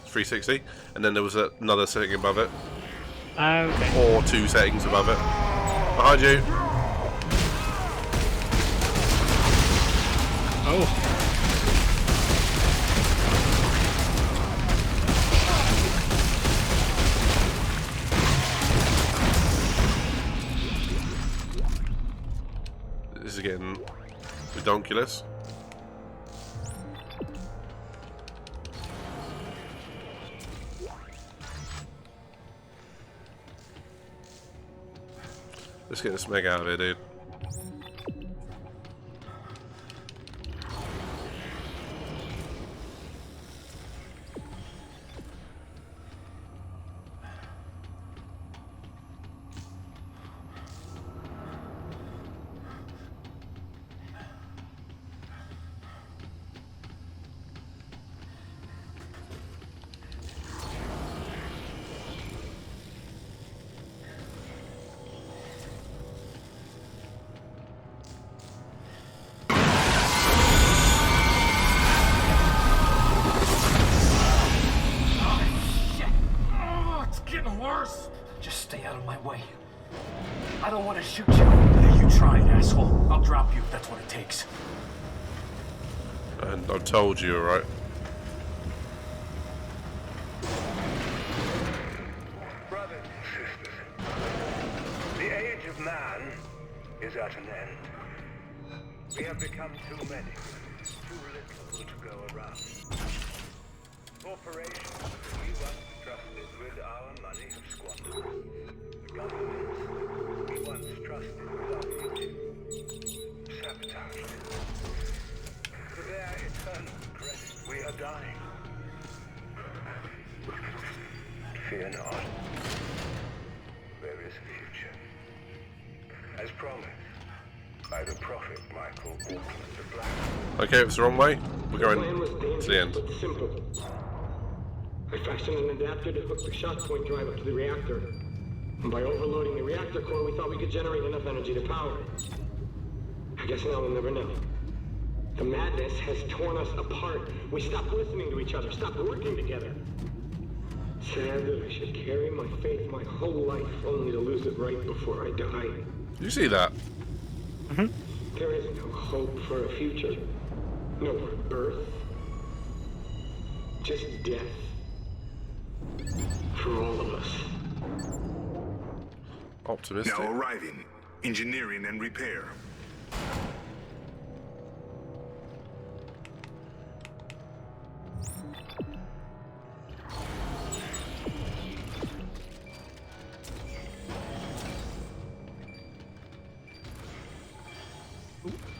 360. And then there was another setting above it. Okay. Or 2 settings above it. Behind you. Oh. This is getting redonkulous. Let's get this meg out of here, dude. Just stay out of my way. I don't want to shoot you. You try it, asshole. I'll drop you if that's what it takes. And I've told you, alright? Brothers and sisters, the age of man is at an end. We have become too many, too little to go around. Corporations we once trusted with our money have squandered. The governments we once trusted with our future sabotaged. To their eternal credit, we are dying. Fear not. There is a future. As promised by the prophet Michael Auckland the Black. Okay, if it's the wrong way, we're going to the end. But simple. I fashioned an adapter to hook the shock point drive up to the reactor. And by overloading the reactor core, we thought we could generate enough energy to power it. I guess now we'll never know. The madness has torn us apart. We stopped listening to each other, stopped working together. Sad that I should carry my faith my whole life only to lose it right before I die. You see that? There is no hope for a future. No more birth. Just death. For all of us. Optimistic. Now arriving. Engineering and repair.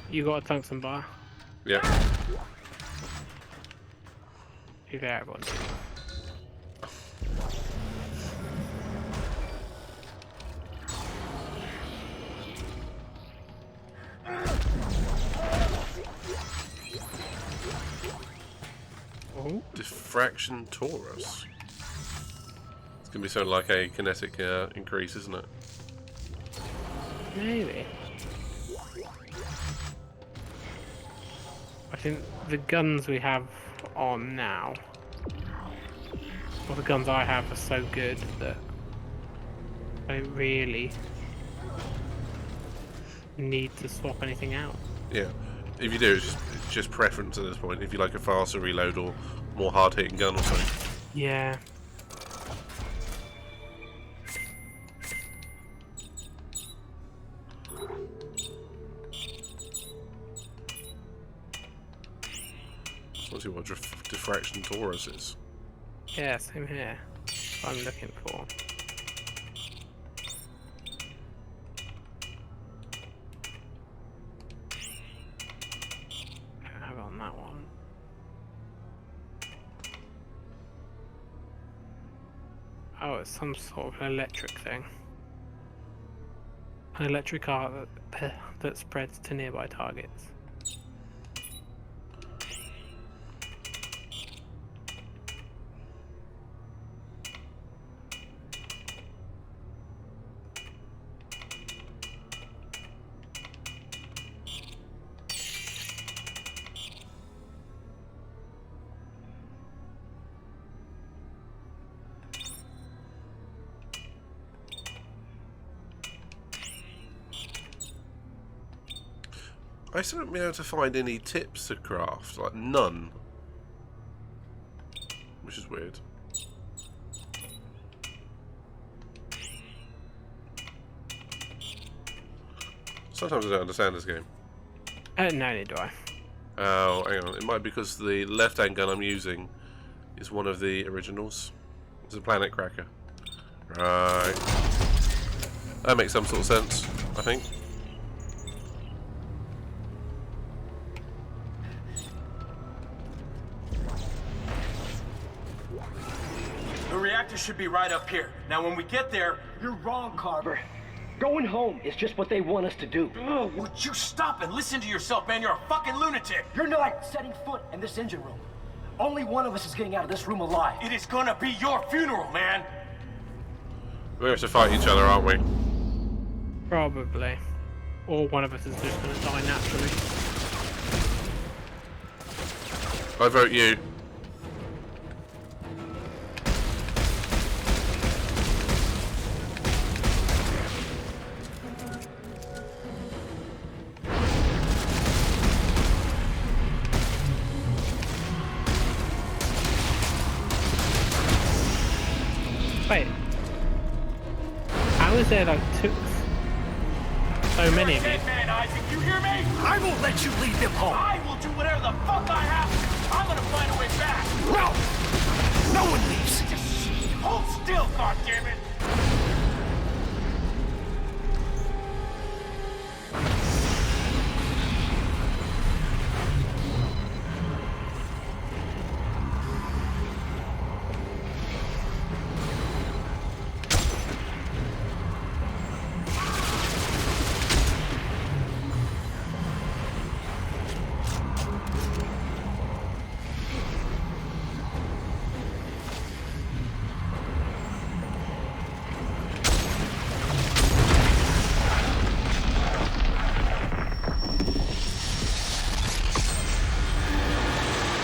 You got a tungsten bar. Yeah. You got everyone. Diffraction Taurus. It's gonna be something like a kinetic increase, isn't it? Maybe. I think the guns we have on now, or the guns I have, are so good that I don't really need to swap anything out. Yeah. If you do, it's just preference at this point. If you like a faster reload or more hard-hitting gun or something. Yeah. see what diffraction torus is. Yeah, same here. That's what I'm looking for. I have it on that one. Oh, it's some sort of electric thing. An electric arc that spreads to nearby targets. I still haven't been able to find any tips to craft, like none. Which is weird. Sometimes I don't understand this game. No, neither do I. Oh, hang on. It might be because the left-hand gun I'm using is one of the originals. It's a Planet Cracker. Right. That makes some sort of sense, I think. The reactor should be right up here. Now, when we get there... You're wrong, Carver. Going home is just what they want us to do. Oh, would you stop and listen to yourself, man? You're a fucking lunatic. You're not setting foot in this engine room. Only one of us is getting out of this room alive. It is gonna be your funeral, man. We have to fight each other, aren't we? Probably. Or one of us is just going to die naturally. I vote you. Wait. How is there like so many of you? Dead man, Isaac, you hear me? I won't let you lead them home. I will do whatever the fuck I have to. I'm gonna find a way back. No! No one leaves. Just hold still, goddammit.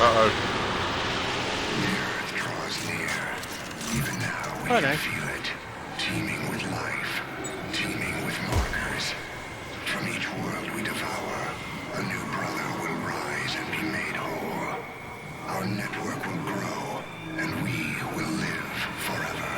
Uh-oh. The earth draws near. Even now we Oh, can no. feel it. Teeming with life. Teeming with markers. From each world we devour, a new brother will rise and be made whole. Our network will grow, and we will live forever.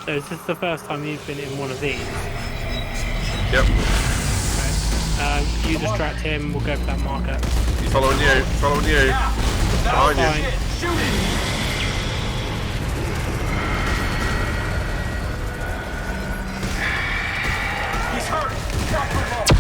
So is this the first time you've been in one of these? Yep. You distract him, we'll go for that marker. He's following you. He's following you. Behind you. Fine. Shoot it. He's hurt. Drop him off.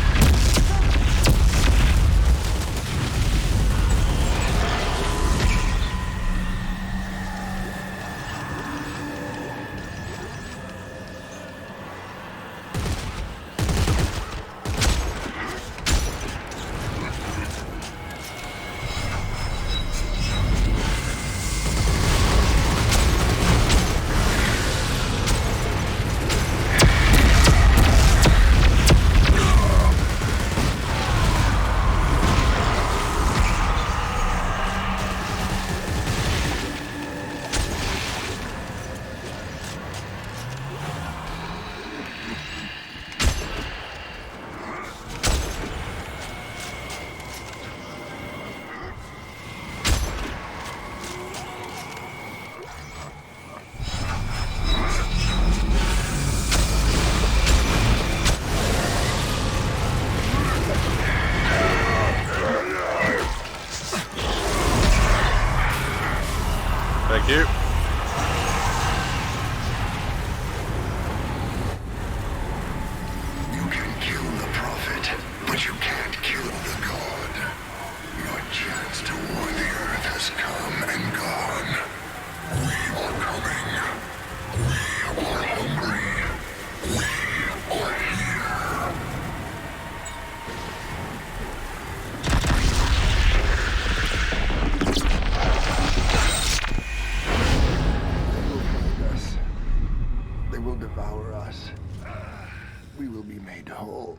we will be made whole.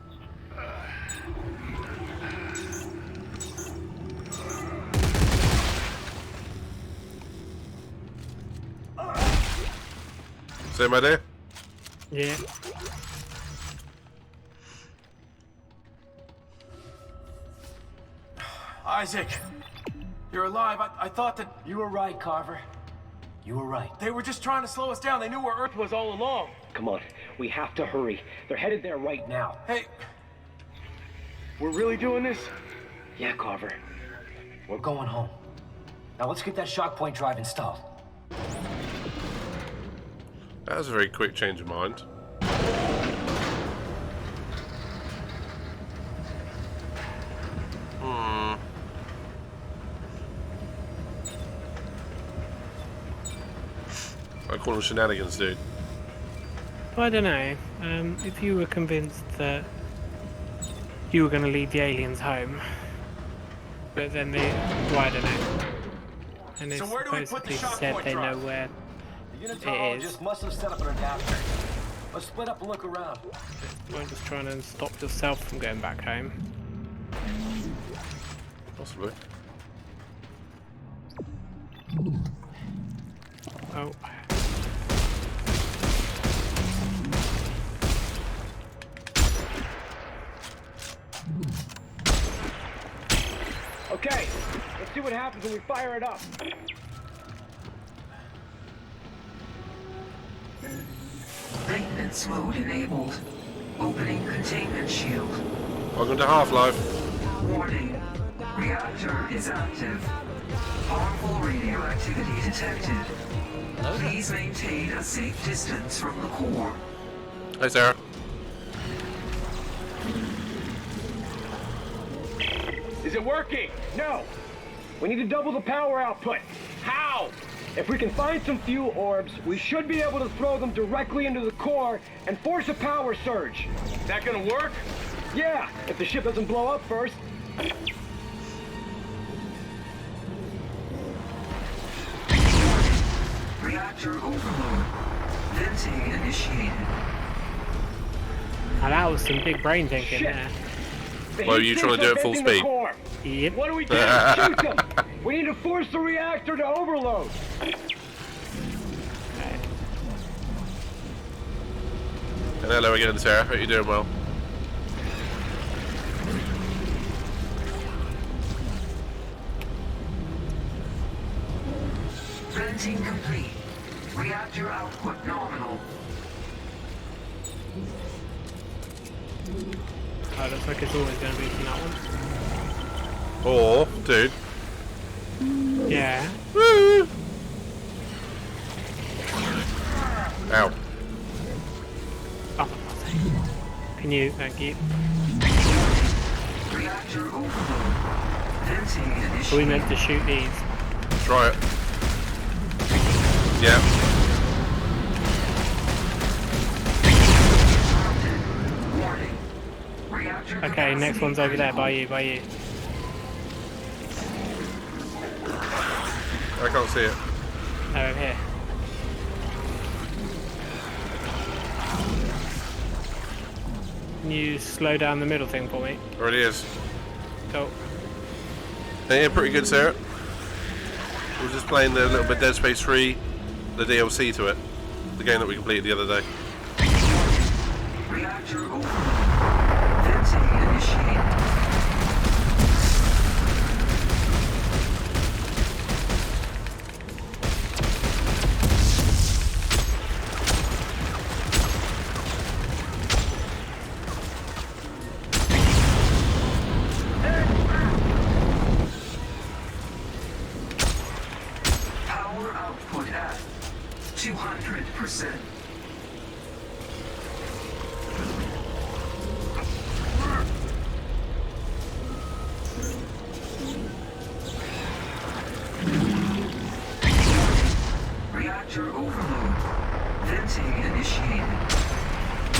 Same idea? Yeah. Isaac, you're alive. I thought that You were right, Carver. You were right. they were just trying to slow us down. They knew where Earth was all along. Come on, we have to hurry. They're headed there right now. Hey, We're really doing this? Yeah, Carver. We're going home. Now let's get that shock point drive installed. That was a very quick change of mind. I call them shenanigans, dude. I don't know. If you were convinced that you were going to lead the aliens home, but then they, well, I don't know. And they So where do we put the supposedly shock said point they know drive? where The it is. unitologist must have set up an adapter. Let's split up and look around. I'm just trying to stop yourself from going back home. Possibly. Oh. Okay, let's see what happens when we fire it up. Maintenance mode enabled. Opening containment shield. Welcome to Half-Life. Warning. Reactor is active. Harmful radioactivity detected. Please maintain a safe distance from the core. Hey, Sarah. Is it working? No. We need to double the power output. How? If we can find some fuel orbs, we should be able to throw them directly into the core and force a power surge. Is that gonna work? Yeah, if the ship doesn't blow up first. Reactor overload. Venting initiated. Now that was some big brain thinking Shit. there. The Well, heat you sinks trying to do are it full venting the speed? core. Yep. What do we do? Shoot them! We need to force the reactor to overload. And hello again, Sarah. Hope you're doing well. Venting complete. Reactor output nominal. Oh, looks like it's always going to be from that one. Or, dude. Yeah. Woo! Ow. Oh, for God's sake. Can you, thank you. Reactor overload. Venting Are we initiated. meant to shoot these? Try it. Yeah. Warning. Reactor Okay, next capacity one's over there, critical. by you. I can't see it. No, over here. Can you slow down the middle thing for me? Already is. Cool. Yeah, pretty good, Sarah. We're just playing the little bit Dead Space 3, the DLC to it. The game that we completed the other day. Reactor overload. Venting initiated. Power output at 200%. Reactor overload. Venting initiated.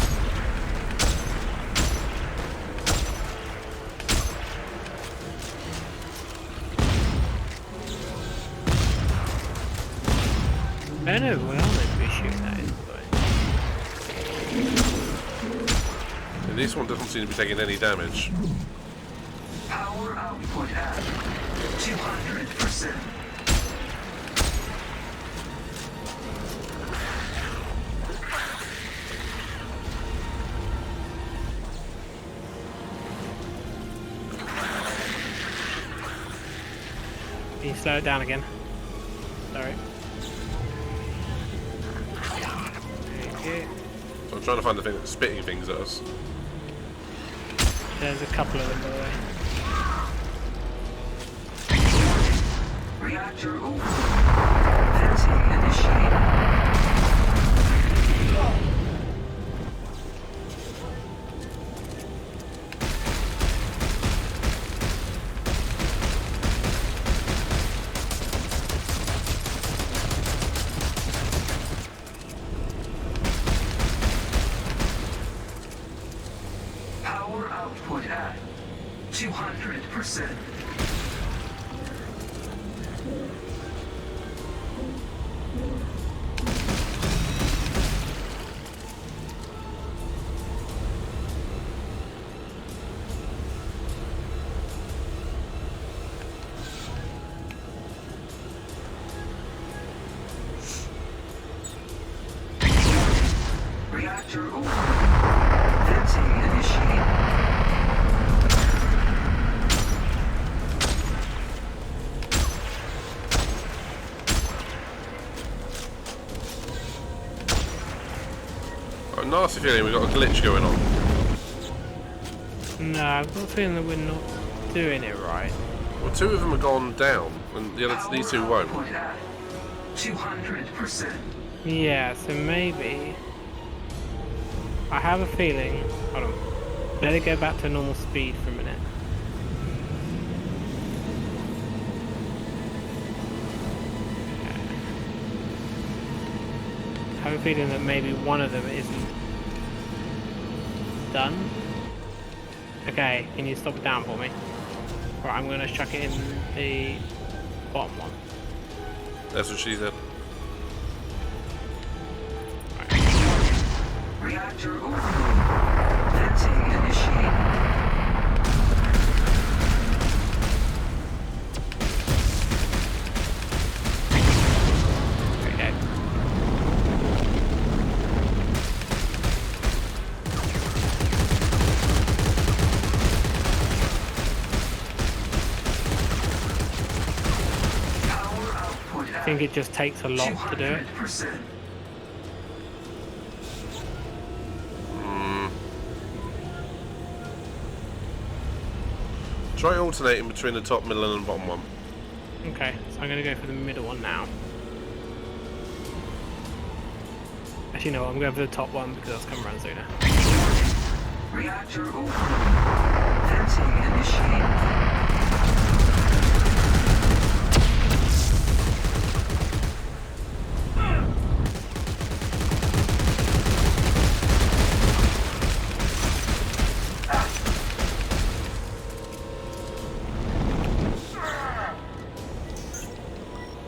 I don't know, we are meant to be shooting that, isn't we? And this one doesn't seem to be taking any damage. Power output at 200%. Can you slow it down again? Sorry. Thank you. So I'm trying to find the thing that's spitting things at us. There's a couple of them, by the way. Reactor over. Venting initiated. Power output at 200%. Reactor over. Venting initiated. Got a nasty feeling we've got a glitch going on. No, I've got a feeling that we're not doing it right. Well, two of them have gone down, and the other these two won't. Output at 200%. Yeah, so maybe... I have a feeling... Hold on. Let it go back to normal speed for a minute. I have a feeling that maybe one of them isn't done. Okay, can you stop it down for me? Right, I'm going to chuck it in the bottom one. That's what she said. Reactor overload. Venting initiated. Okay. Power output I at think it just takes a lot to do it. 200%. Try alternating between the top, middle, and bottom one. Okay, so I'm going to go for the middle one now. Actually, no, I'm going for the top one because that's coming around sooner. Reactor overload. Venting initiated.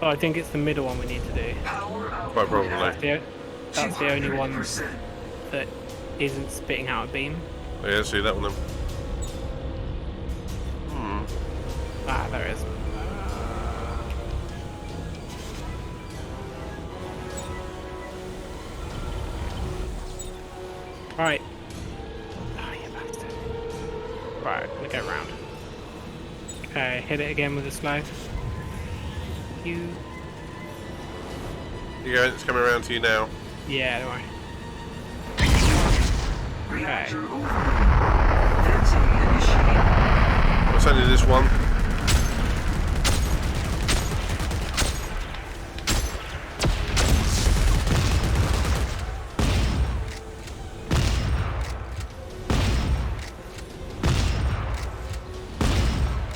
Oh, I think it's the middle one we need to do. Power Quite output probably. at That's the only one 200%. that isn't spitting out a beam. Oh, yeah, see that one then. Ah, there it is. Right. Oh, you bastard. Right, I'm gonna go round. Okay, hit it again with a slow. You. You go, it's coming around to you now. Yeah, don't worry. Reactor overload. Venting initiated. What's only this one?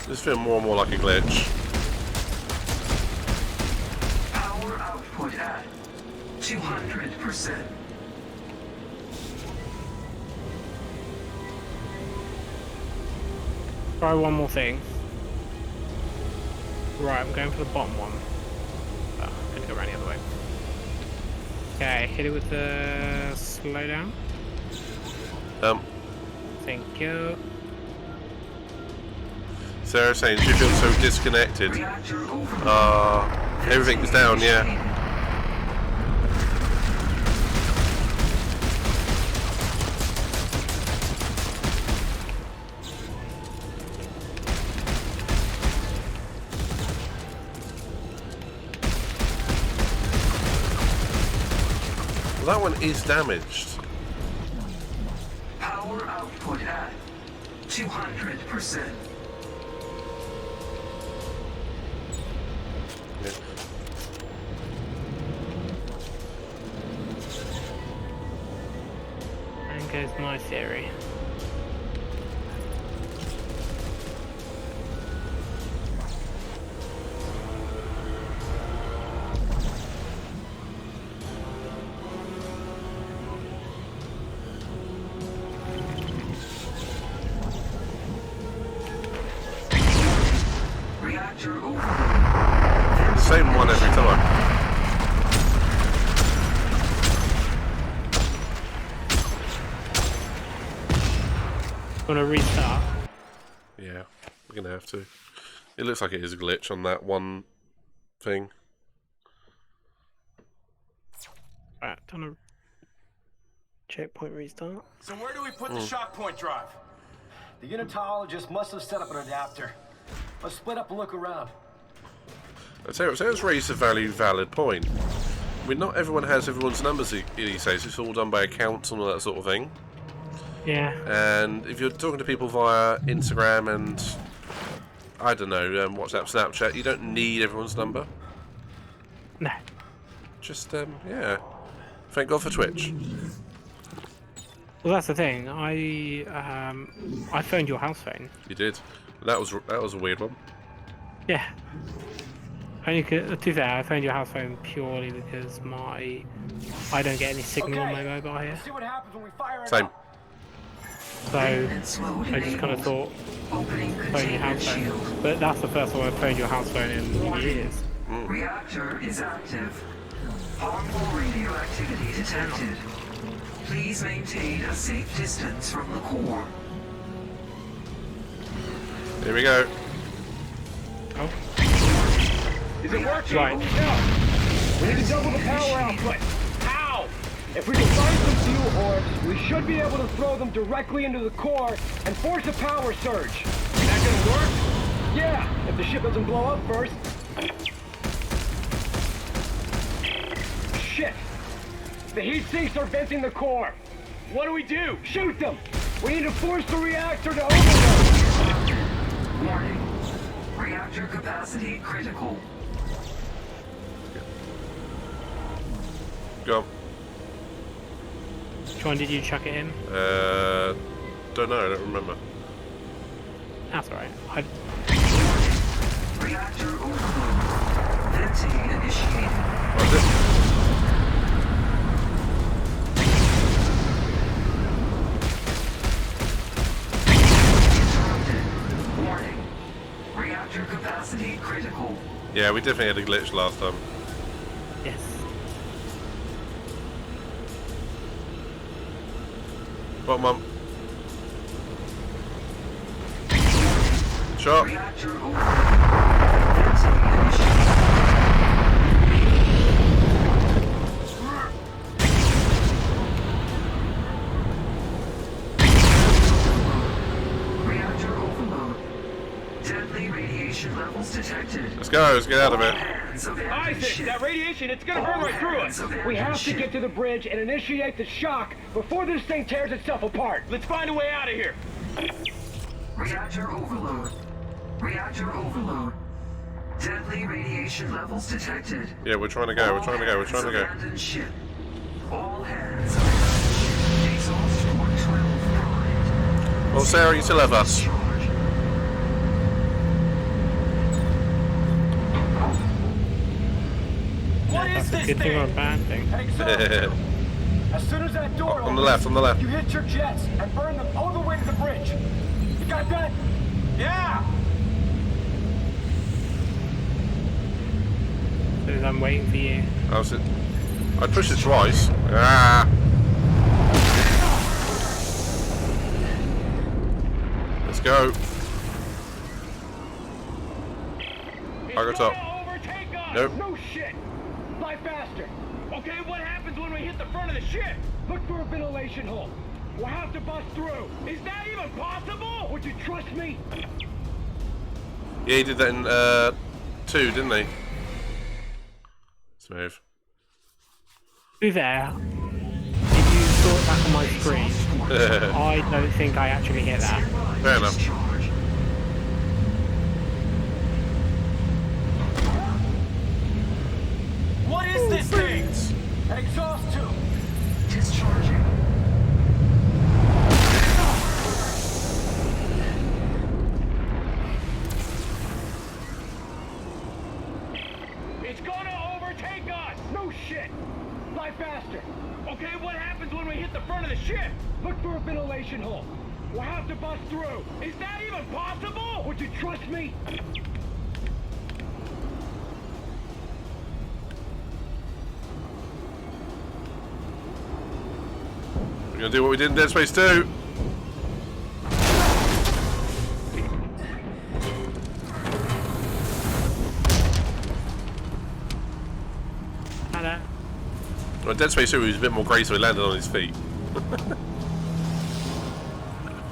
This feels more and more like a glitch. Power output at 200%. Try one more thing. Right, I'm going for the bottom one. Oh, I'm gonna go around the other way. Okay, hit it with the slowdown. Thank you. Sarah saying she feels so disconnected. Reactor overload. Everything's down, yeah. Well, that one is damaged. Power output at 200%. Yeah. And goes my theory. Reactor overload. Same one every time. Wanna restart? Yeah, we're gonna have to. It looks like it is a glitch on that one thing. Right, done a checkpoint restart. So where do we put the shock point drive? The unitologist must have set up an adapter. Let's split up and look around. Sarah's raised a valid point. I mean, not everyone has everyone's numbers these days. It's all done by accounts and all that sort of thing. Yeah. And if you're talking to people via Instagram and, I don't know, WhatsApp, Snapchat, you don't need everyone's number. No. Just, yeah. Thank God for Twitch. Well, that's the thing. I phoned your house phone. You did. That was a weird one. Yeah. Only to be fair, I phoned your house phone purely because I don't get any signal on my mobile here. See what happens when we fire it Same. up. So I just kind of thought phone your house phone. But that's the first time I've phoned your house phone in years. Reactor is active. Harmful radioactivity detected. Please maintain a safe distance from the core. Here we go. Oh. Is it working? Right. No. We need to double the power output. How? If we can find some fuel orbs, we should be able to throw them directly into the core and force a power surge. Is that gonna work? Yeah, if the ship doesn't blow up first. Shit! The heat sinks are venting the core. What do we do? Shoot them! We need to force the reactor to overload. Warning. Reactor capacity critical. Go on. Which one did you chuck it in? Don't know, I don't remember. That's alright. Reactor overload. Venting initiated. What's it? Interrupted. Warning. Reactor capacity critical. Yeah, we definitely had a glitch last time. Yes. What, Mum? Shot. Reactor overload. Venting initiated. Reactor overload. Deadly radiation levels detected. Let's go, let's get out of it. Hands of enemy Isaac, ship. that radiation, it's gonna burn right through us. We have to get to the bridge and initiate the shock before this thing tears itself apart. Let's find a way out of here. Reactor overload. Reactor overload. Deadly radiation levels detected. Yeah, we're trying to go, we're trying to go, we're trying to go. Abandoned ship. All hands abandoned ship. Exhaust port 12 primed. Well, Sarah, you still have us. Charge. What is That's a this good thing or a thing? bad thing. Hey, so, as soon as that door On the opens, left, on the left. you hit your jets and burn them all the way to the bridge. You got that? Yeah. Because I'm waiting for you. How's it? I pushed it twice. Ah! go. I got It's top. gonna overtake us! Nope. No shit! Fly faster! Okay, what happens when we hit the front of the ship? Look for a ventilation hole. We'll have to bust through. Is that even possible? Would you trust me? Yeah, he did that in 2, didn't he? Smooth. To be fair, if you saw it back on my screen, I don't think I actually hit that. Fair enough. Discharge. What is this thing? An exhaust tube. Discharging. It's gonna overtake us! No shit! Fly faster! Okay, what happens when we hit the front of the ship? Look for a ventilation hole. We'll have to bust through. Is that even possible? Would you trust me? We're gonna do what we did in Dead Space 2. Hello. Well, Dead Space 2 he was a bit more graceful, he landed on his feet.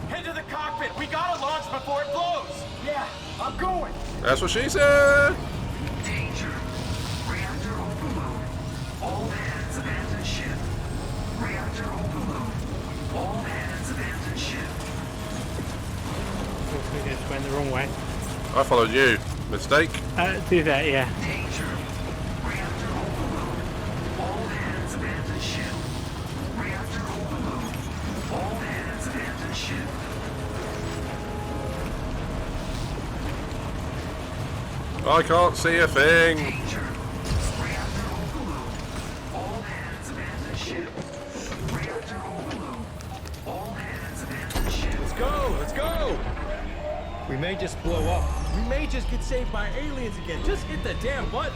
Head to the cockpit. We gotta launch before it blows. Yeah, I'm going. That's what she said! Danger. Reactor overload. All hands abandon ship. Reactor overload. All hands abandon ship. We just went the wrong way. I followed you. Mistake? Do that, yeah. Danger. Reactor overload. All hands abandon ship. Reactor overload. All hands abandon ship. I can't see a thing. Danger. Reactor overload. All hands abandon ship. Reactor overload. All hands abandon ship. Let's go. Let's go. We may just blow up. We may just get saved by aliens again. Just hit the damn button.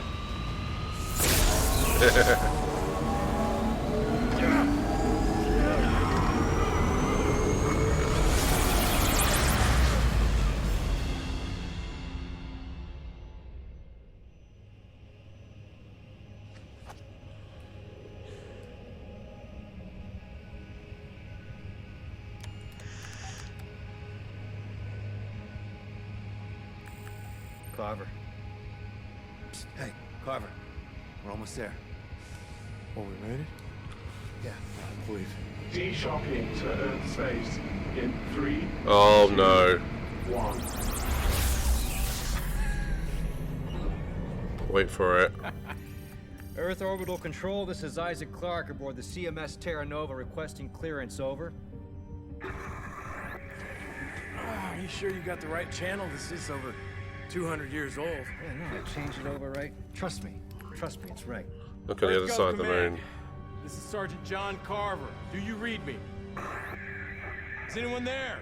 Carver. Psst, hey, Carver. We're almost there. Oh, we made it? Yeah. I believe. De-shocking to Earth space in 3, Oh no. 1. Wait for it. Earth Orbital Control, this is Isaac Clarke aboard the CMS Terra Nova requesting clearance, over. Are you sure you got the right channel? This is over 200 years old. Yeah, no, I changed it over, right? Trust me, it's right. Look on the other Earth side of the Command. moon. This is Sergeant John Carver. Do you read me? Is anyone there?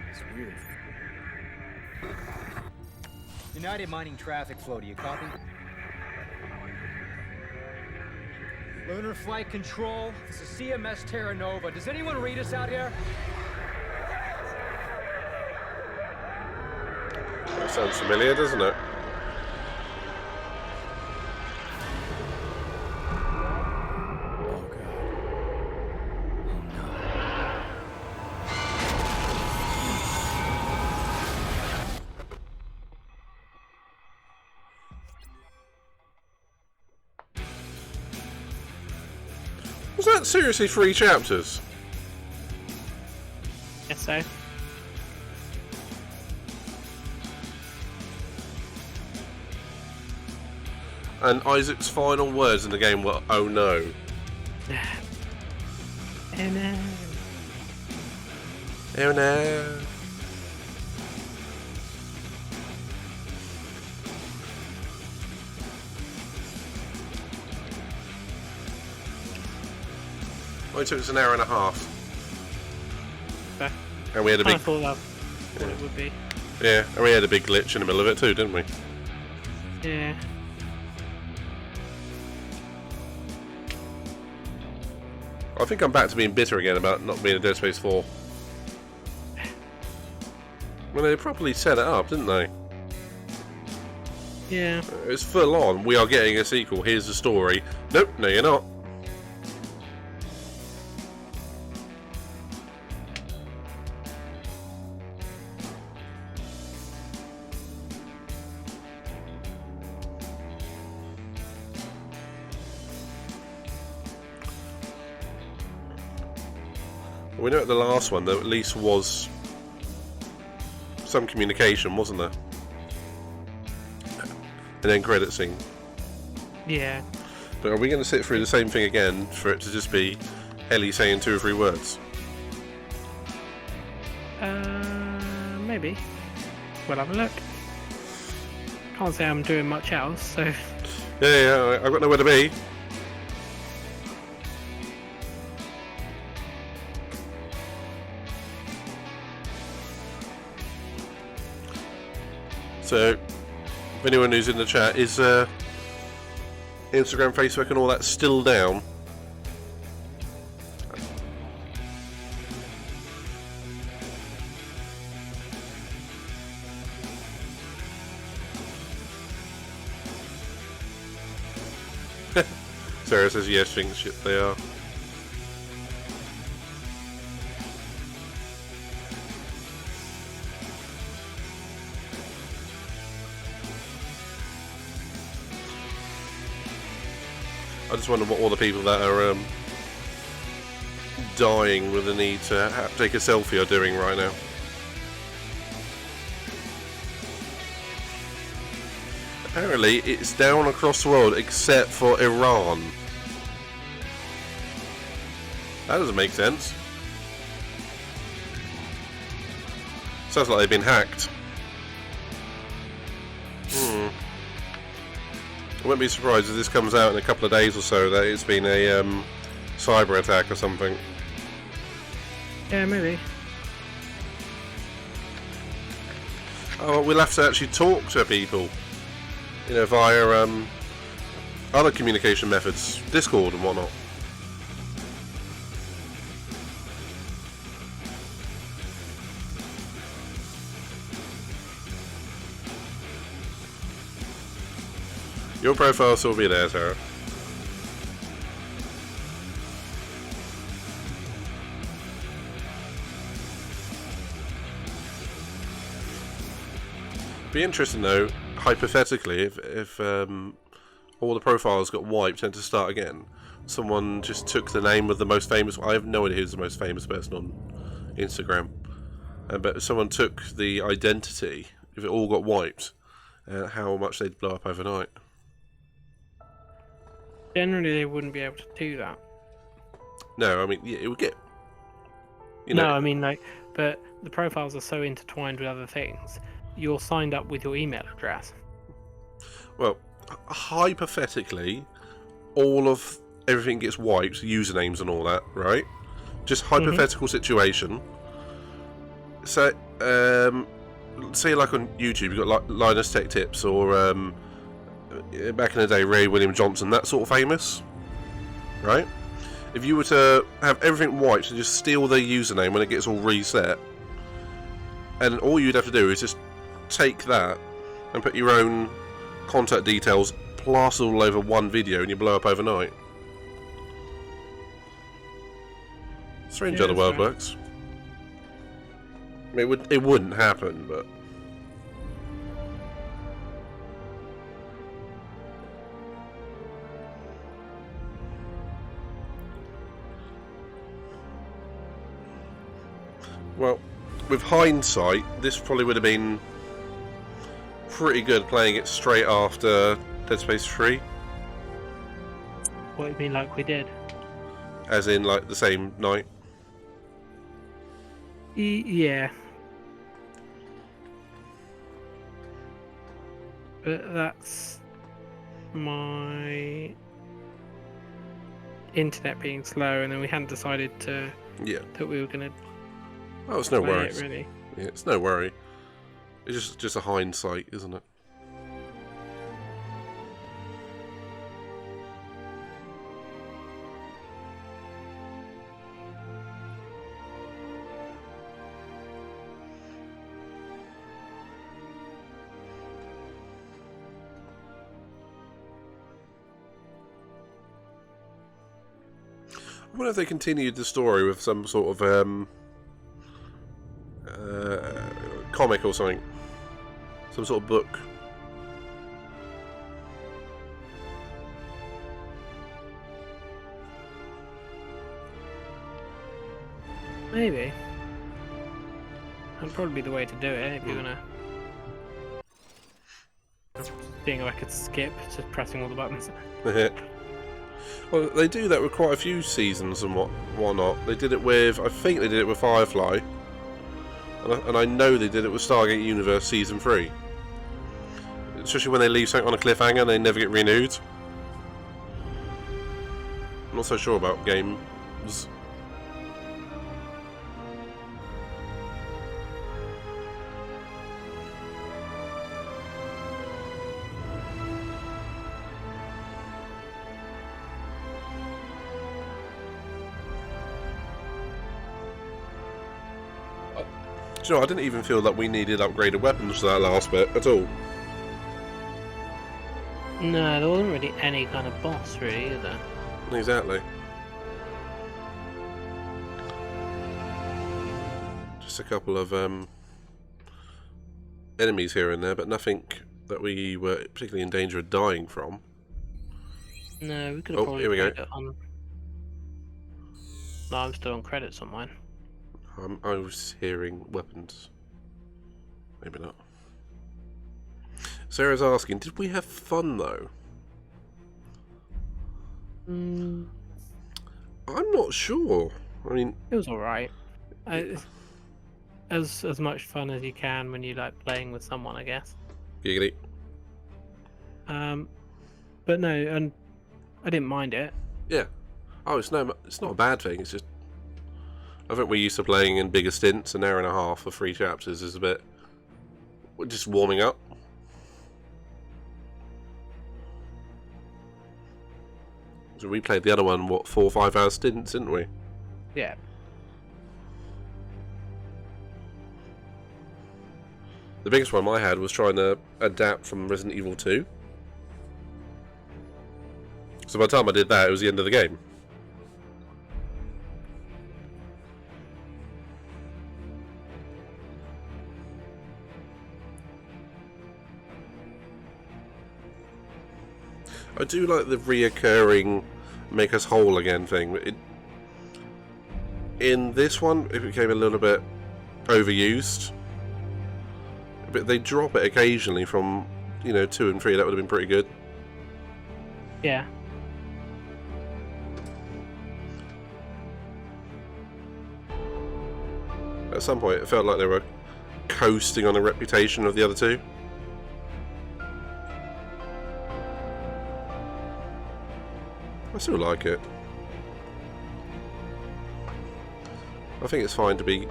It's weird. United Mining Traffic Flow, do you copy? Lunar Flight Control, this is CMS Terra Nova. Does anyone read us out here? That sounds familiar, doesn't it? Was that seriously 3 chapters? Yes, so. And Isaac's final words in the game were, "Oh no." And Oh no. Well, it took us an hour and a half. Okay. And we had a I big, thought that what it would be. yeah, and we had a big glitch in the middle of it too, didn't we? Yeah. I think I'm back to being bitter again about not being a Dead Space 4. Well, they properly set it up, didn't they? Yeah. It's full on. We are getting a sequel. Here's the story. Nope, no, you're not. We know at the last one there at least was some communication, wasn't there? And then credit scene. Yeah. But are we going to sit through the same thing again for it to just be Ellie saying 2 or 3 words? Maybe. We'll have a look. Can't say I'm doing much else, so... Yeah, I've got nowhere to be. So, if anyone who's in the chat, is Instagram, Facebook and all that still down? Sarah says yes, things shit they are. I just wonder what all the people that are dying with the need to take a selfie are doing right now. Apparently, it's down across the world except for Iran. That doesn't make sense. Sounds like they've been hacked. I wouldn't be surprised if this comes out in a couple of days or so that it's been a cyber attack or something. Yeah, maybe. Oh, we'll have to actually talk to people, you know, via other communication methods, Discord and whatnot. Your profile will still be there, Sarah. Be interesting though, hypothetically, if all the profiles got wiped and to start again, someone just took the name of the most famous. I have no idea who's the most famous person on Instagram, but someone took the identity. If it all got wiped, how much they'd blow up overnight. Generally, they wouldn't be able to do that. No, I mean, yeah, it would get... You know, no, I mean, like, but the profiles are so intertwined with other things. You're signed up with your email address. Well, hypothetically, everything gets wiped, usernames and all that, right? Just hypothetical situation. So, say like on YouTube, you've got like Linus Tech Tips or... back in the day, Ray William Johnson, that sort of famous, right? If you were to have everything wiped and just steal their username when it gets all reset, and all you'd have to do is just take that and put your own contact details plastered all over one video and you blow up overnight. Strange how the world works. I mean, it wouldn't happen, but... Well, with hindsight, this probably would have been pretty good playing it straight after Dead Space 3. What do you mean, like we did? As in, like, the same night? Yeah. But that's my internet being slow, and then we hadn't decided that we were going to... Oh, it's no worry. Really. Yeah, it's no worry. It's just a hindsight, isn't it? wonder if they continued the story with some sort of comic or something. Some sort of book. Maybe. That'd probably be the way to do it if you're gonna. Seeing if I could skip just pressing all the buttons. Well, they do that with quite a few seasons and whatnot. They did it with, I think they did it with Firefly, and I know they did it with Stargate Universe Season 3. Especially when they leave something on a cliffhanger and they never get renewed. I'm not so sure about games. Do you know, I didn't even feel that we needed upgraded weapons for that last bit at all. No, there wasn't really any kind of boss, really, either. Exactly. Just a couple of enemies here and there, but nothing that we were particularly in danger of dying from. No, we could have probably here we go. played it on... No, I'm still on credits on mine. I was hearing weapons. Maybe not. Sarah's asking, did we have fun though? I'm not sure. I mean, it was alright. As much fun as you can when you like playing with someone, I guess. Giggity. But no, and I didn't mind it. Yeah. Oh, it's not a bad thing. It's just, I think we're used to playing in bigger stints. An hour and a half for 3 chapters is a bit. We're just warming up. So we played the other one, what, 4 or 5 hour stints, didn't we? Yeah. The biggest one I had was trying to adapt from Resident Evil 2. So by the time I did that, it was the end of the game. I do like the reoccurring make us whole again thing. In this one, it became a little bit overused. But they drop it occasionally from, 2 and 3. That would have been pretty good. Yeah. At some point, it felt like they were coasting on the reputation of the other 2. I still like it. I think it's fine to be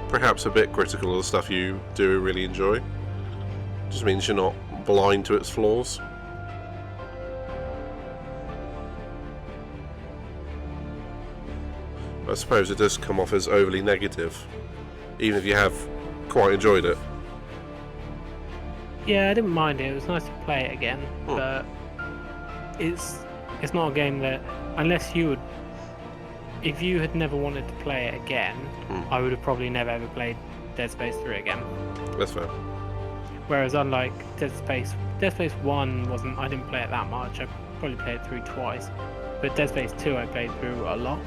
perhaps a bit critical of the stuff you do really enjoy. Just means you're not blind to its flaws. I suppose it does come off as overly negative, even if you have quite enjoyed it. Yeah, I didn't mind it. It was nice to play it again, but it's not a game that, unless you would, if you had never wanted to play it again, I would have probably never ever played Dead Space 3 again. That's fair. Whereas unlike Dead Space 1 wasn't, I didn't play it that much. I probably played it through twice, but Dead Space 2 I played through a lot.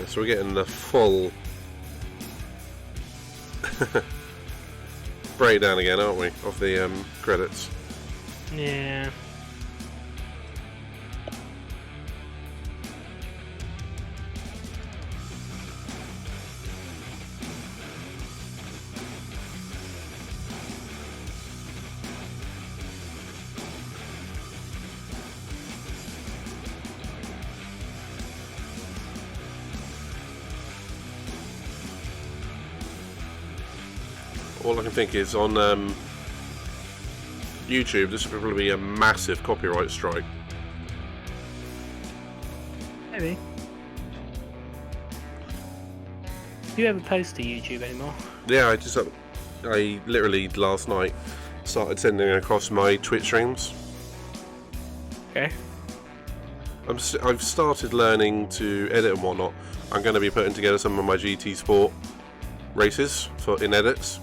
So we're getting the full breakdown again, aren't we, of the credits? Yeah. All I can think is on YouTube, this would probably be a massive copyright strike. Maybe. Do you ever post to YouTube anymore? Yeah, I literally last night started sending across my Twitch streams. Okay. I've started learning to edit and whatnot. I'm going to be putting together some of my GT Sport races in edits.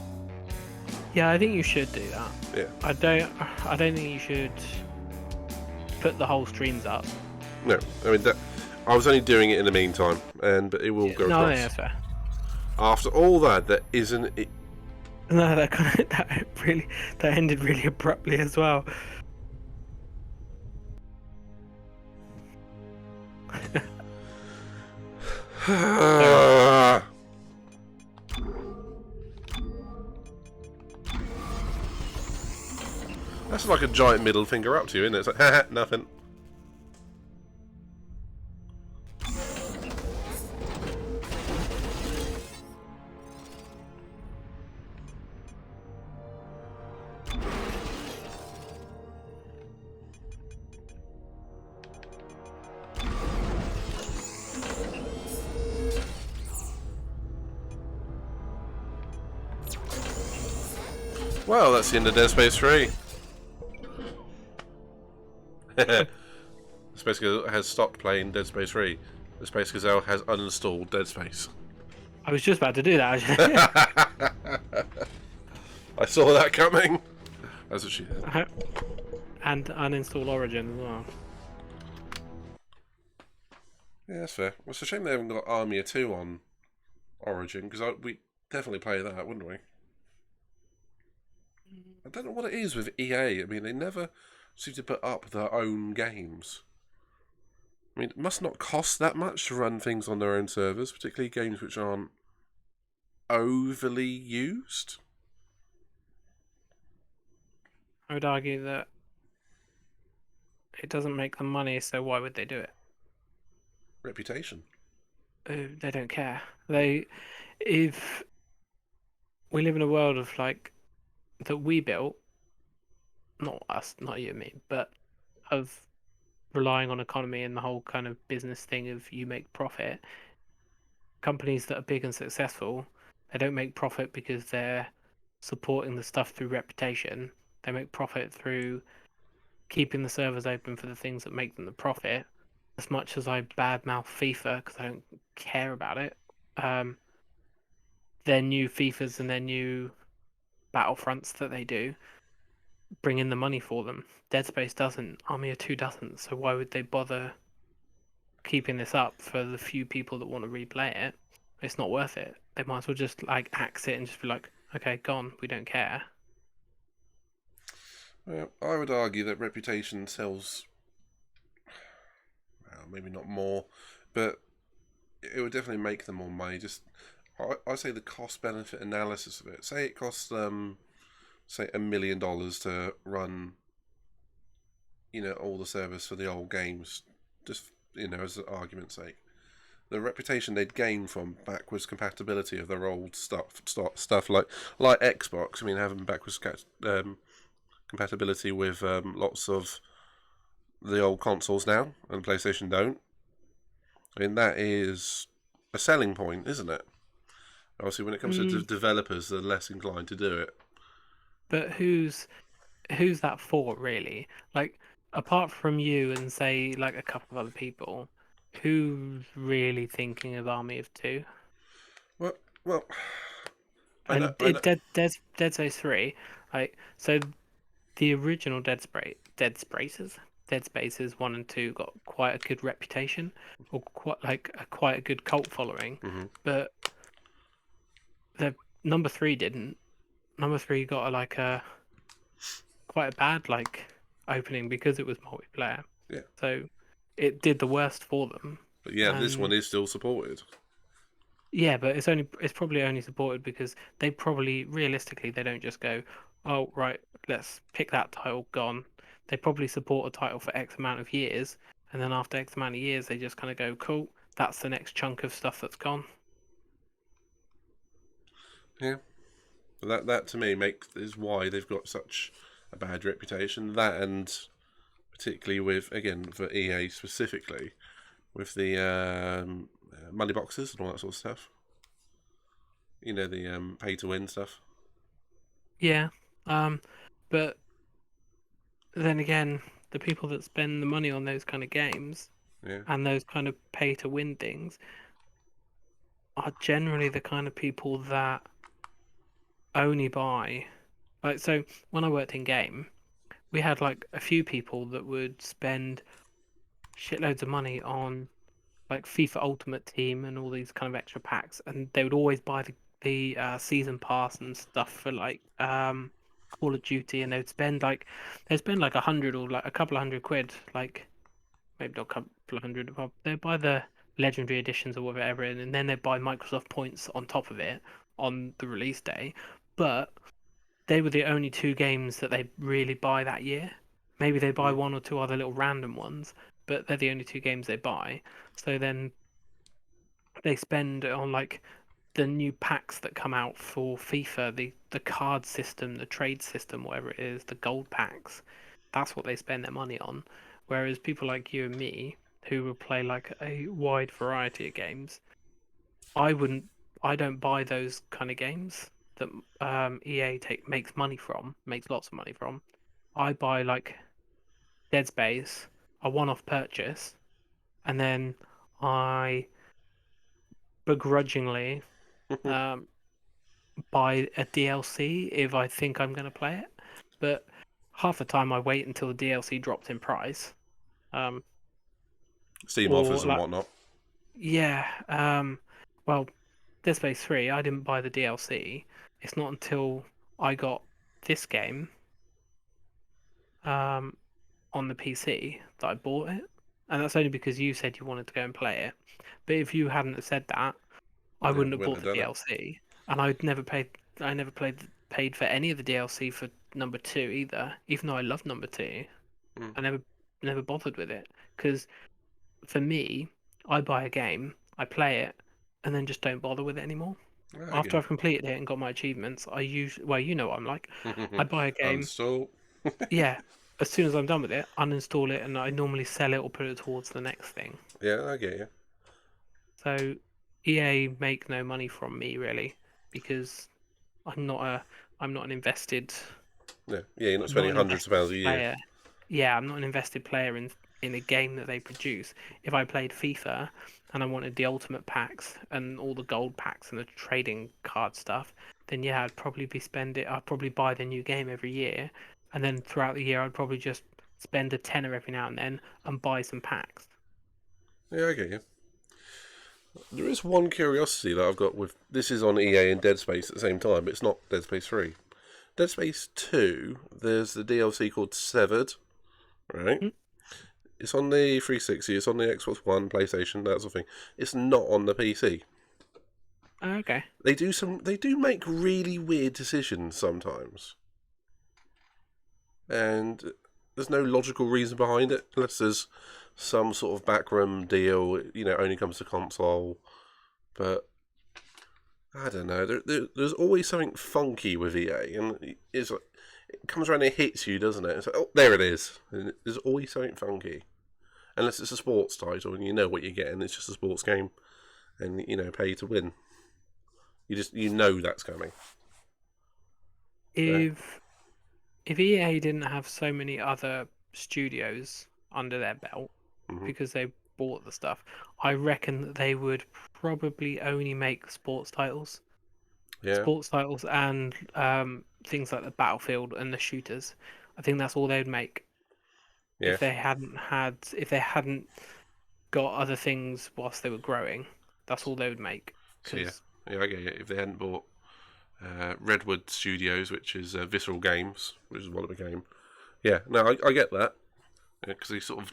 Yeah, I think you should do that. Yeah. I don't think you should put the whole streams up. No, I mean I was only doing it in the meantime, but it will go No, across. yeah, that's fair. After all that, there isn't it. No, that ended really abruptly as well. That's like a giant middle finger up to you, isn't it? It's like, haha, nothing. Well, that's the end of Dead Space 3. Space Gazelle has stopped playing Dead Space 3. The Space Gazelle has uninstalled Dead Space. I was just about to do that, actually. I saw that coming. That's what she did. And uninstall Origin as well. Yeah, that's fair. Well, it's a shame they haven't got Army of 2 on Origin, because we'd definitely play that, wouldn't we? I don't know what it is with EA. I mean, they never seem to put up their own games. I mean, it must not cost that much to run things on their own servers, particularly games which aren't overly used. I would argue that it doesn't make them money, so why would they do it? Reputation. They don't care. If we live in a world of like that we built, not us, not you and me, but of relying on economy and the whole kind of business thing of you make profit. Companies that are big and successful, they don't make profit because they're supporting the stuff through reputation. They make profit through keeping the servers open for the things that make them the profit. As much as I badmouth FIFA because I don't care about it, their new FIFAs and their new Battlefronts that they do bring in the money for them. Dead Space doesn't. Army of 2 doesn't. So why would they bother keeping this up for the few people that want to replay it? It's not worth it. They might as well just like axe it and just be like, okay, gone. We don't care. Well, I would argue that reputation sells, well, maybe not more, but it would definitely make them more money. Just, I say the cost-benefit analysis of it. Say it costs say $1 million to run, all the servers for the old games, just, as an argument's sake. The reputation they'd gain from backwards compatibility of their old stuff like Xbox. I mean, having backwards compatibility with lots of the old consoles now, and PlayStation don't. I mean, that is a selling point, isn't it? Obviously, when it comes to developers, they're less inclined to do it. But who's that for, really? Like, apart from you and say like a couple of other people, who's really thinking of Army of 2? Well, and Dead Space 3, like, so the original Dead Spaces 1 and 2 got quite a good reputation, or quite a good cult following, but the number 3 didn't. Number 3 got quite a bad opening because it was multiplayer. Yeah. So it did the worst for them. But yeah, this one is still supported. Yeah, but it's probably only supported because they realistically they don't just go, oh right, let's pick that title, gone. They probably support a title for X amount of years, and then after X amount of years they just kind of go, cool, that's the next chunk of stuff that's gone. Yeah. That to me is why they've got such a bad reputation. That, and particularly with, again, for EA specifically, with the money boxes and all that sort of stuff. You know, the pay to win stuff. Yeah, but then again, the people that spend the money on those kind of games Yeah. and those kind of pay to win things are generally the kind of people that only buy. Like, so when I worked in game, we had like a few people that would spend shitloads of money on like FIFA Ultimate Team and all these kind of extra packs, and they would always buy the season pass and stuff for like Call of Duty, and they'd spend like 100 or like a couple of £100, like maybe not a couple of hundred. Well, they'd buy the legendary editions or whatever, and then they'd buy Microsoft points on top of it on the release day. But they were the only 2 games that they really buy that year. Maybe they buy 1 or 2 other little random ones, but they're the only 2 games they buy. So then they spend on like the new packs that come out for FIFA, the card system, the trade system, whatever it is, the gold packs. That's what they spend their money on. Whereas people like you and me, who will play like a wide variety of games, I don't buy those kind of games that EA makes lots of money from. I buy like Dead Space, a one-off purchase, and then I begrudgingly buy a DLC if I think I'm going to play it. But half the time I wait until the DLC drops in price. Steam offers and whatnot. Yeah. Well, Dead Space 3, I didn't buy the DLC. It's not until I got this game on the PC that I bought it. And that's only because you said you wanted to go and play it. But if you hadn't have said that, I wouldn't have bought the DLC. And I never paid for any of the DLC for number 2 either, even though I love number 2. I never bothered with it, because for me, I buy a game, I play it, and then just don't bother with it anymore. After I've completed it and got my achievements, I usually, well, you know what I'm like. I buy a game. Uninstall. Yeah, as soon as I'm done with it, uninstall it, and I normally sell it or put it towards the next thing. Yeah, I get you. So EA make no money from me really, because I'm not an invested. Yeah, you're not spending hundreds of pounds a year. Player. Yeah, I'm not an invested player in a game that they produce. If I played FIFA and I wanted the ultimate packs and all the gold packs and the trading card stuff, then yeah, I'd probably buy the new game every year, and then throughout the year I'd probably just spend a tenner every now and then and buy some packs. Yeah, I get you. There is one curiosity that I've got with this is on EA and Dead Space at the same time, but it's not Dead Space 3. Dead Space 2, there's the DLC called Severed, right? Mm-hmm. It's on the 360, it's on the Xbox One, PlayStation, that sort of thing. It's not on the PC. Okay. They do make really weird decisions sometimes. And there's no logical reason behind it, unless there's some sort of backroom deal, only comes to console. But I don't know. There's always something funky with EA, and it comes around and it hits you, doesn't it? It's like, oh, there it is. And there's always something funky, unless it's a sports title and you know what you're getting. It's just a sports game, and pay to win. You know that's coming. If EA didn't have so many other studios under their belt, because they bought the stuff, I reckon that they would probably only make sports titles. Yeah. Sports titles and things like the Battlefield and the shooters. I think that's all they'd make. Yeah. If they hadn't got other things whilst they were growing, that's all they would make. Yeah, I get it. If they hadn't bought Redwood Studios, which is Visceral Games, which is what it became. Yeah, no, I get that. Because they sort of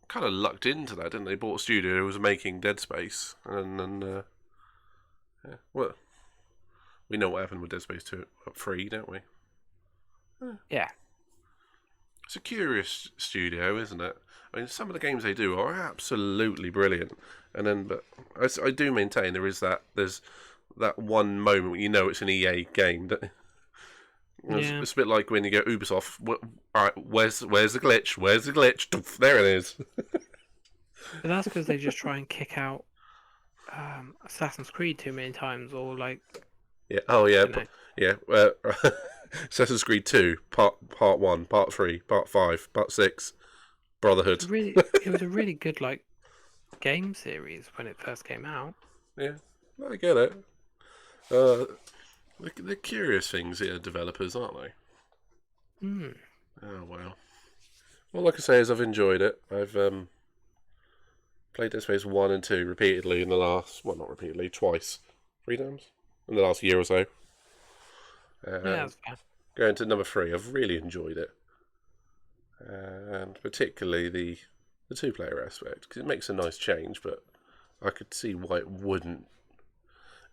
kind of lucked into that, didn't they? Bought a studio who was making Dead Space, and then well, we know what happened with Dead Space 3, don't we? Yeah. It's a curious studio, isn't it? I mean, some of the games they do are absolutely brilliant, but I do maintain there's that one moment when it's an EA game that. It's a bit like when you go Ubisoft. All right, where's the glitch? Where's the glitch? There it is. But that's because they just try and kick out Assassin's Creed too many times, or like, Yeah. Oh yeah. you know. Yeah. Assassin's Creed 2, part 1, part 3, part 5, part 6, Brotherhood. It was a really good like game series when it first came out. Yeah, I get it. They're curious things here, developers, aren't they? Hmm. Oh well. Well, like I say, is I've enjoyed it. I've played Dead Space 1 and 2 repeatedly in the last, well, not repeatedly, twice, 3 times in the last year or so. Yeah, that's fair. Going to number 3, I've really enjoyed it, and particularly the 2-player aspect, because it makes a nice change. But I could see why it wouldn't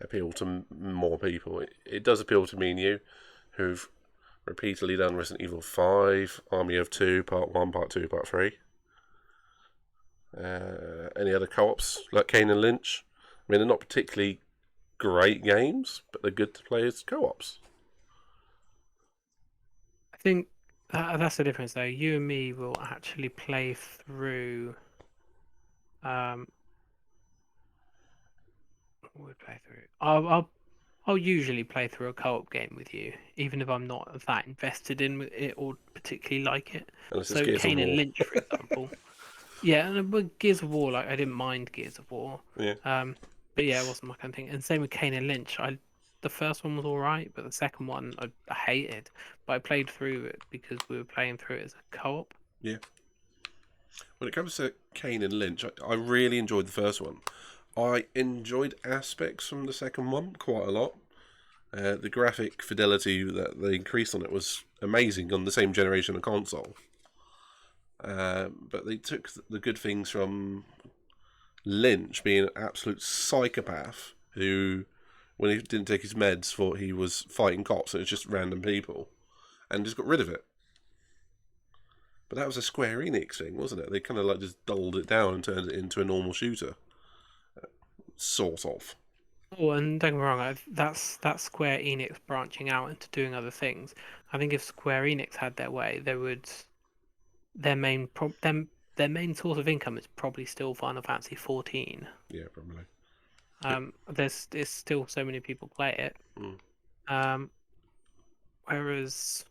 appeal to more people. It does appeal to me and you, who've repeatedly done Resident Evil 5, Army of 2, Part 1, Part 2, Part 3. Any other co-ops like Kane and Lynch? I mean, they're not particularly great games, but they're good to play as co-ops. I think that's the difference, though. You and me will actually play through. What will we play through? I'll usually play through a co-op game with you, even if I'm not that invested in it or particularly like it. Unless it's So Gears of Kane and War. Lynch, for example. Yeah, and with Gears of War, like I didn't mind Gears of War. Yeah. But yeah, it wasn't my kind of thing. And same with Kane and Lynch. The first one was alright, but the second one I hated. But I played through it because we were playing through it as a co-op. Yeah. When it comes to Kane and Lynch, I really enjoyed the first one. I enjoyed aspects from the second one quite a lot. The graphic fidelity that they increased on it was amazing on the same generation of console. But they took the good things from Lynch being an absolute psychopath who, when he didn't take his meds, thought he was fighting cops and it was just random people, and just got rid of it. But that was a Square Enix thing, wasn't it? They kind of like just dulled it down and turned it into a normal shooter. Sort of. Oh, and don't get me wrong, that's Square Enix branching out into doing other things. I think if Square Enix had their way, they would. Their main source of income is probably still Final Fantasy 14. Yeah, probably. There's still so many people play it. Whereas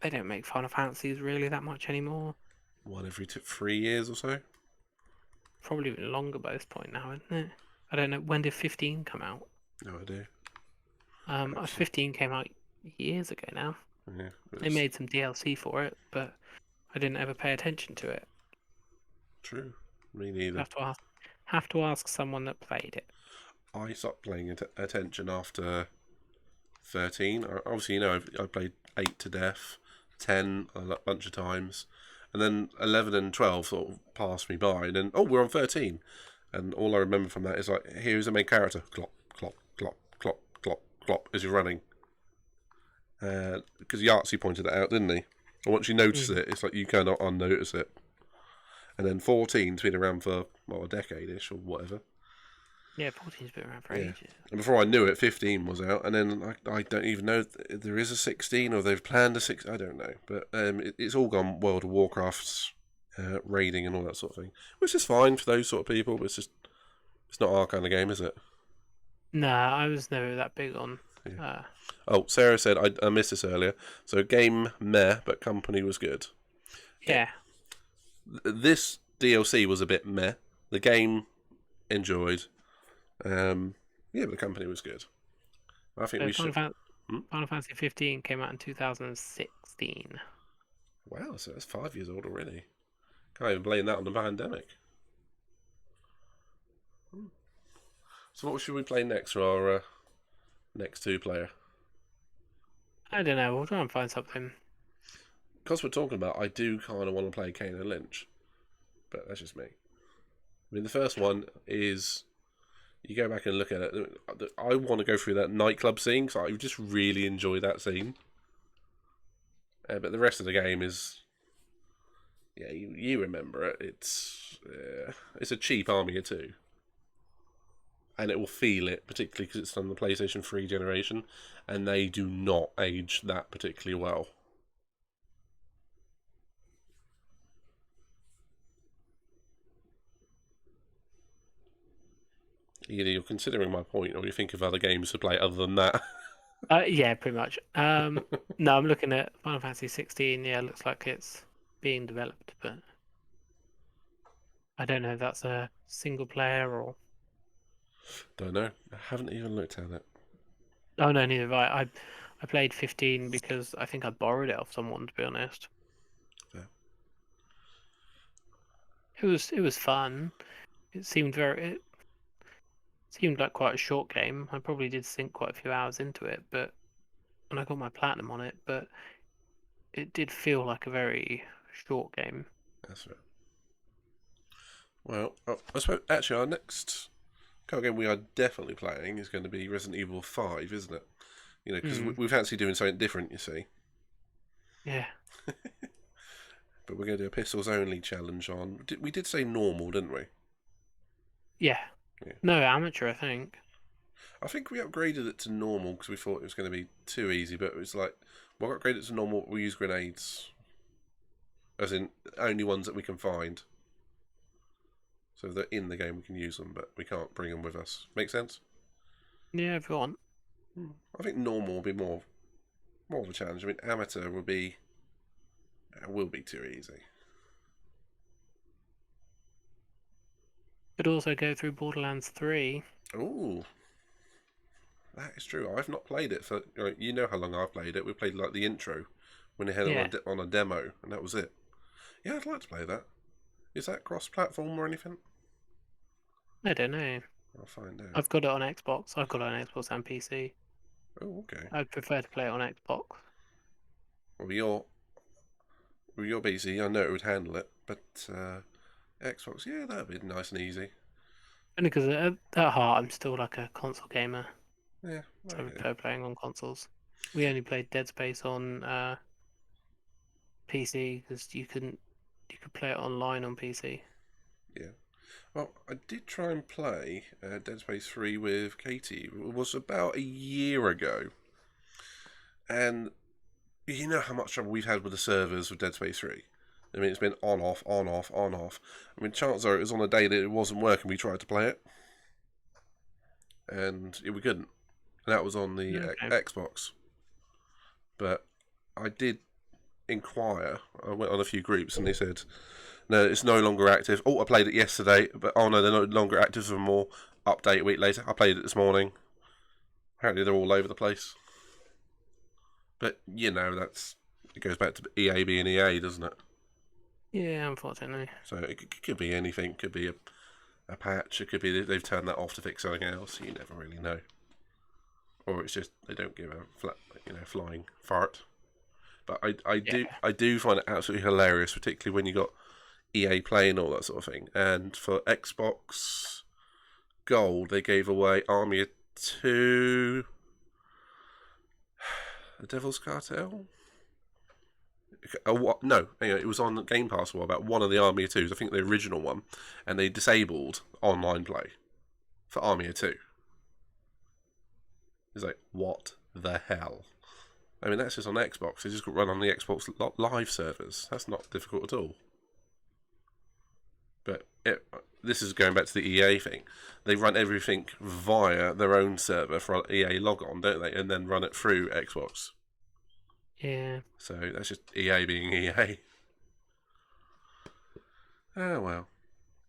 they don't make Final Fantasies really that much anymore. One every 3 years or so. Probably even longer by this point now, isn't it? I don't know. When did 15 come out? No idea. 15 came out years ago now. Yeah, They made some DLC for it, but I didn't ever pay attention to it. True. Me neither. Have to ask someone that played it. I stopped paying attention after 13. Obviously, you know, I played 8 to death, 10 a bunch of times, and then 11 and 12 sort of passed me by, and then, oh, we're on 13. And all I remember from that is, like, here's the main character. Clop, clop, clop, clop, clop, clop, as you're running. Because Yahtzee pointed it out, didn't he? And once you notice it, it's like you cannot unnotice it. And then 14's been around for, well, a decade-ish or whatever. Yeah, 14's been around for ages. And before I knew it, 15 was out. And then I don't even know if there is a 16 or they've planned a 16. I don't know. But it's all gone World of Warcraft's raiding and all that sort of thing. Which is fine for those sort of people, but it's not our kind of game, is it? Nah, I was never that big on... Yeah. Oh, Sarah said, I missed this earlier. So game meh, but company was good. Yeah. This DLC was a bit meh. The game enjoyed. Yeah, but the company was good. I think we should. Final Fantasy 15 came out in 2016. Wow, so that's 5 years old already. Can't even blame that on the pandemic. So what should we play next for our next 2-player? I don't know. We'll try and find something. Because we're talking about, I do kind of want to play Kane and Lynch, but that's just me. I mean, the first one is, you go back and look at it. I want to go through that nightclub scene because I just really enjoy that scene. But the rest of the game is, yeah, you remember it. It's a cheap Army of 2. And it will feel it, particularly because it's on the PlayStation 3 generation, and they do not age that particularly well. Either you're considering my point, or you think of other games to play other than that. Yeah, pretty much. No, I'm looking at Final Fantasy 16. Yeah, looks like it's being developed, but I don't know if that's a single player or. Don't know. I haven't even looked at it. Oh no, neither have I. I played 15 because I think I borrowed it off someone, to be honest. Fair. It was fun. It seemed seemed like quite a short game. I probably did sink quite a few hours into it, but and I got my platinum on it, but it did feel like a very short game. That's right. Well, I suppose actually our next card game we are definitely playing is going to be Resident Evil 5, isn't it? You know, because we fancy doing something different, you see. Yeah. But we're going to do a pistols only challenge on. We did say normal, didn't we? Yeah. Yeah. No, amateur, I think. I think we upgraded it to normal because we thought it was going to be too easy, but it was like, we'll upgrade it to normal, we'll use grenades. As in, only ones that we can find. So if they're in the game, we can use them, but we can't bring them with us. Make sense? Yeah, if you want. I think normal will be more of a challenge. I mean, amateur will be too easy. Could also go through Borderlands 3. Ooh, that is true. I've not played it for. You know how long I've played it. We played like the intro when they had it on a demo, and that was it. Yeah, I'd like to play that. Is that cross-platform or anything? I don't know. I'll find out. I've got it on Xbox. I've got it on Xbox and PC. Oh, okay. I'd prefer to play it on Xbox. Well, your PC, I know it would handle it, but Xbox, yeah, that'd be nice and easy. Only because at heart, I'm still like a console gamer. Yeah. So I prefer playing on consoles. We only played Dead Space on PC because you could play it online on PC. Yeah. Well, I did try and play Dead Space 3 with Katie. It was about a year ago. And you know how much trouble we've had with the servers with Dead Space 3. I mean, it's been on, off, on, off, on, off. I mean, chances are it was on a day that it wasn't working, we tried to play it. And we couldn't. And that was on the Xbox. But I did inquire. I went on a few groups and they said, no, it's no longer active. Oh, I played it yesterday, but oh no, they're no longer active for more. Update a week later. I played it this morning. Apparently they're all over the place. But, you know, it goes back to EA being EA, doesn't it? Yeah, unfortunately. So it could be anything. It could be a patch. It could be they've turned that off to fix something else. You never really know. Or it's just they don't give a flying fart. But I do find it absolutely hilarious, particularly when you got EA Play and all that sort of thing. And for Xbox Gold, they gave away Army of 2, The Devil's Cartel. No, it was on Game Pass for about one of the Army of 2s. I think the original one, and they disabled online play for Army of 2. It's like, what the hell? I mean, that's just on Xbox. They just got run on the Xbox Live servers. That's not difficult at all. But this is going back to the EA thing. They run everything via their own server for EA logon, don't they? And then run it through Xbox. Yeah. So that's just EA being EA. Oh well.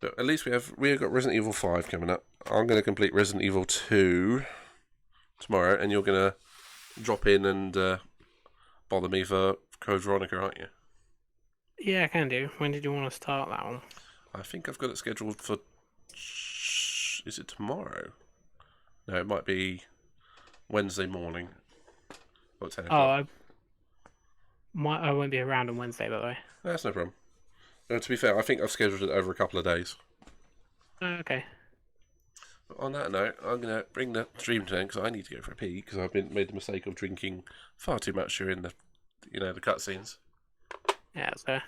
But at least we've got Resident Evil 5 coming up. I'm going to complete Resident Evil 2 tomorrow, and you're going to drop in and bother me for Code Veronica, aren't you? Yeah, I can do. When did you want to start that one? I think I've got it scheduled for... Is it tomorrow? No, it might be Wednesday morning. Or 10 o'clock. I won't be around on Wednesday, by the way. That's no problem. To be fair, I think I've scheduled it over a couple of days. Okay. But on that note, I'm going to bring the stream to an end because I need to go for a pee because I've made the mistake of drinking far too much during the cutscenes. Yeah, that's fair.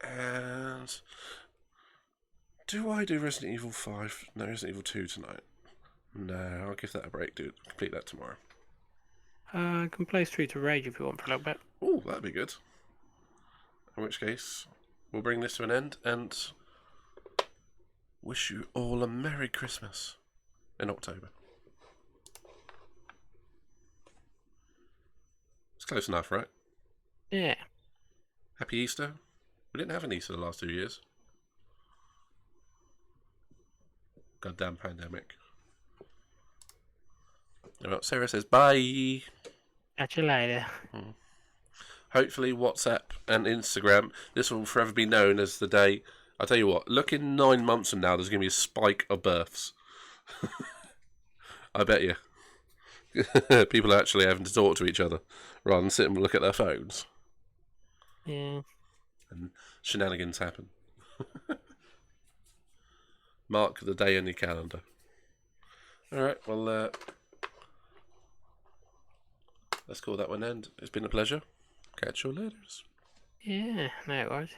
And do I do Resident Evil 5? No, Resident Evil 2 tonight. No, I'll give that a break, dude. Complete that tomorrow. I can play Street of Rage if you want for a little bit. Oh, that'd be good. In which case, we'll bring this to an end and wish you all a Merry Christmas. in October. It's close enough, right? Yeah. Happy Easter. We didn't have an Easter the last 2 years. Goddamn pandemic. Well, Sarah says bye. Catch you later. Hopefully WhatsApp and Instagram, this will forever be known as the day. I'll tell you what, look in 9 months from now, there's going to be a spike of births. I bet you. People are actually having to talk to each other rather than sit and look at their phones. Yeah. And shenanigans happen. Mark the day on your calendar. Alright, well, let's call that one end. It's been a pleasure. Catch you later. Yeah, no worries.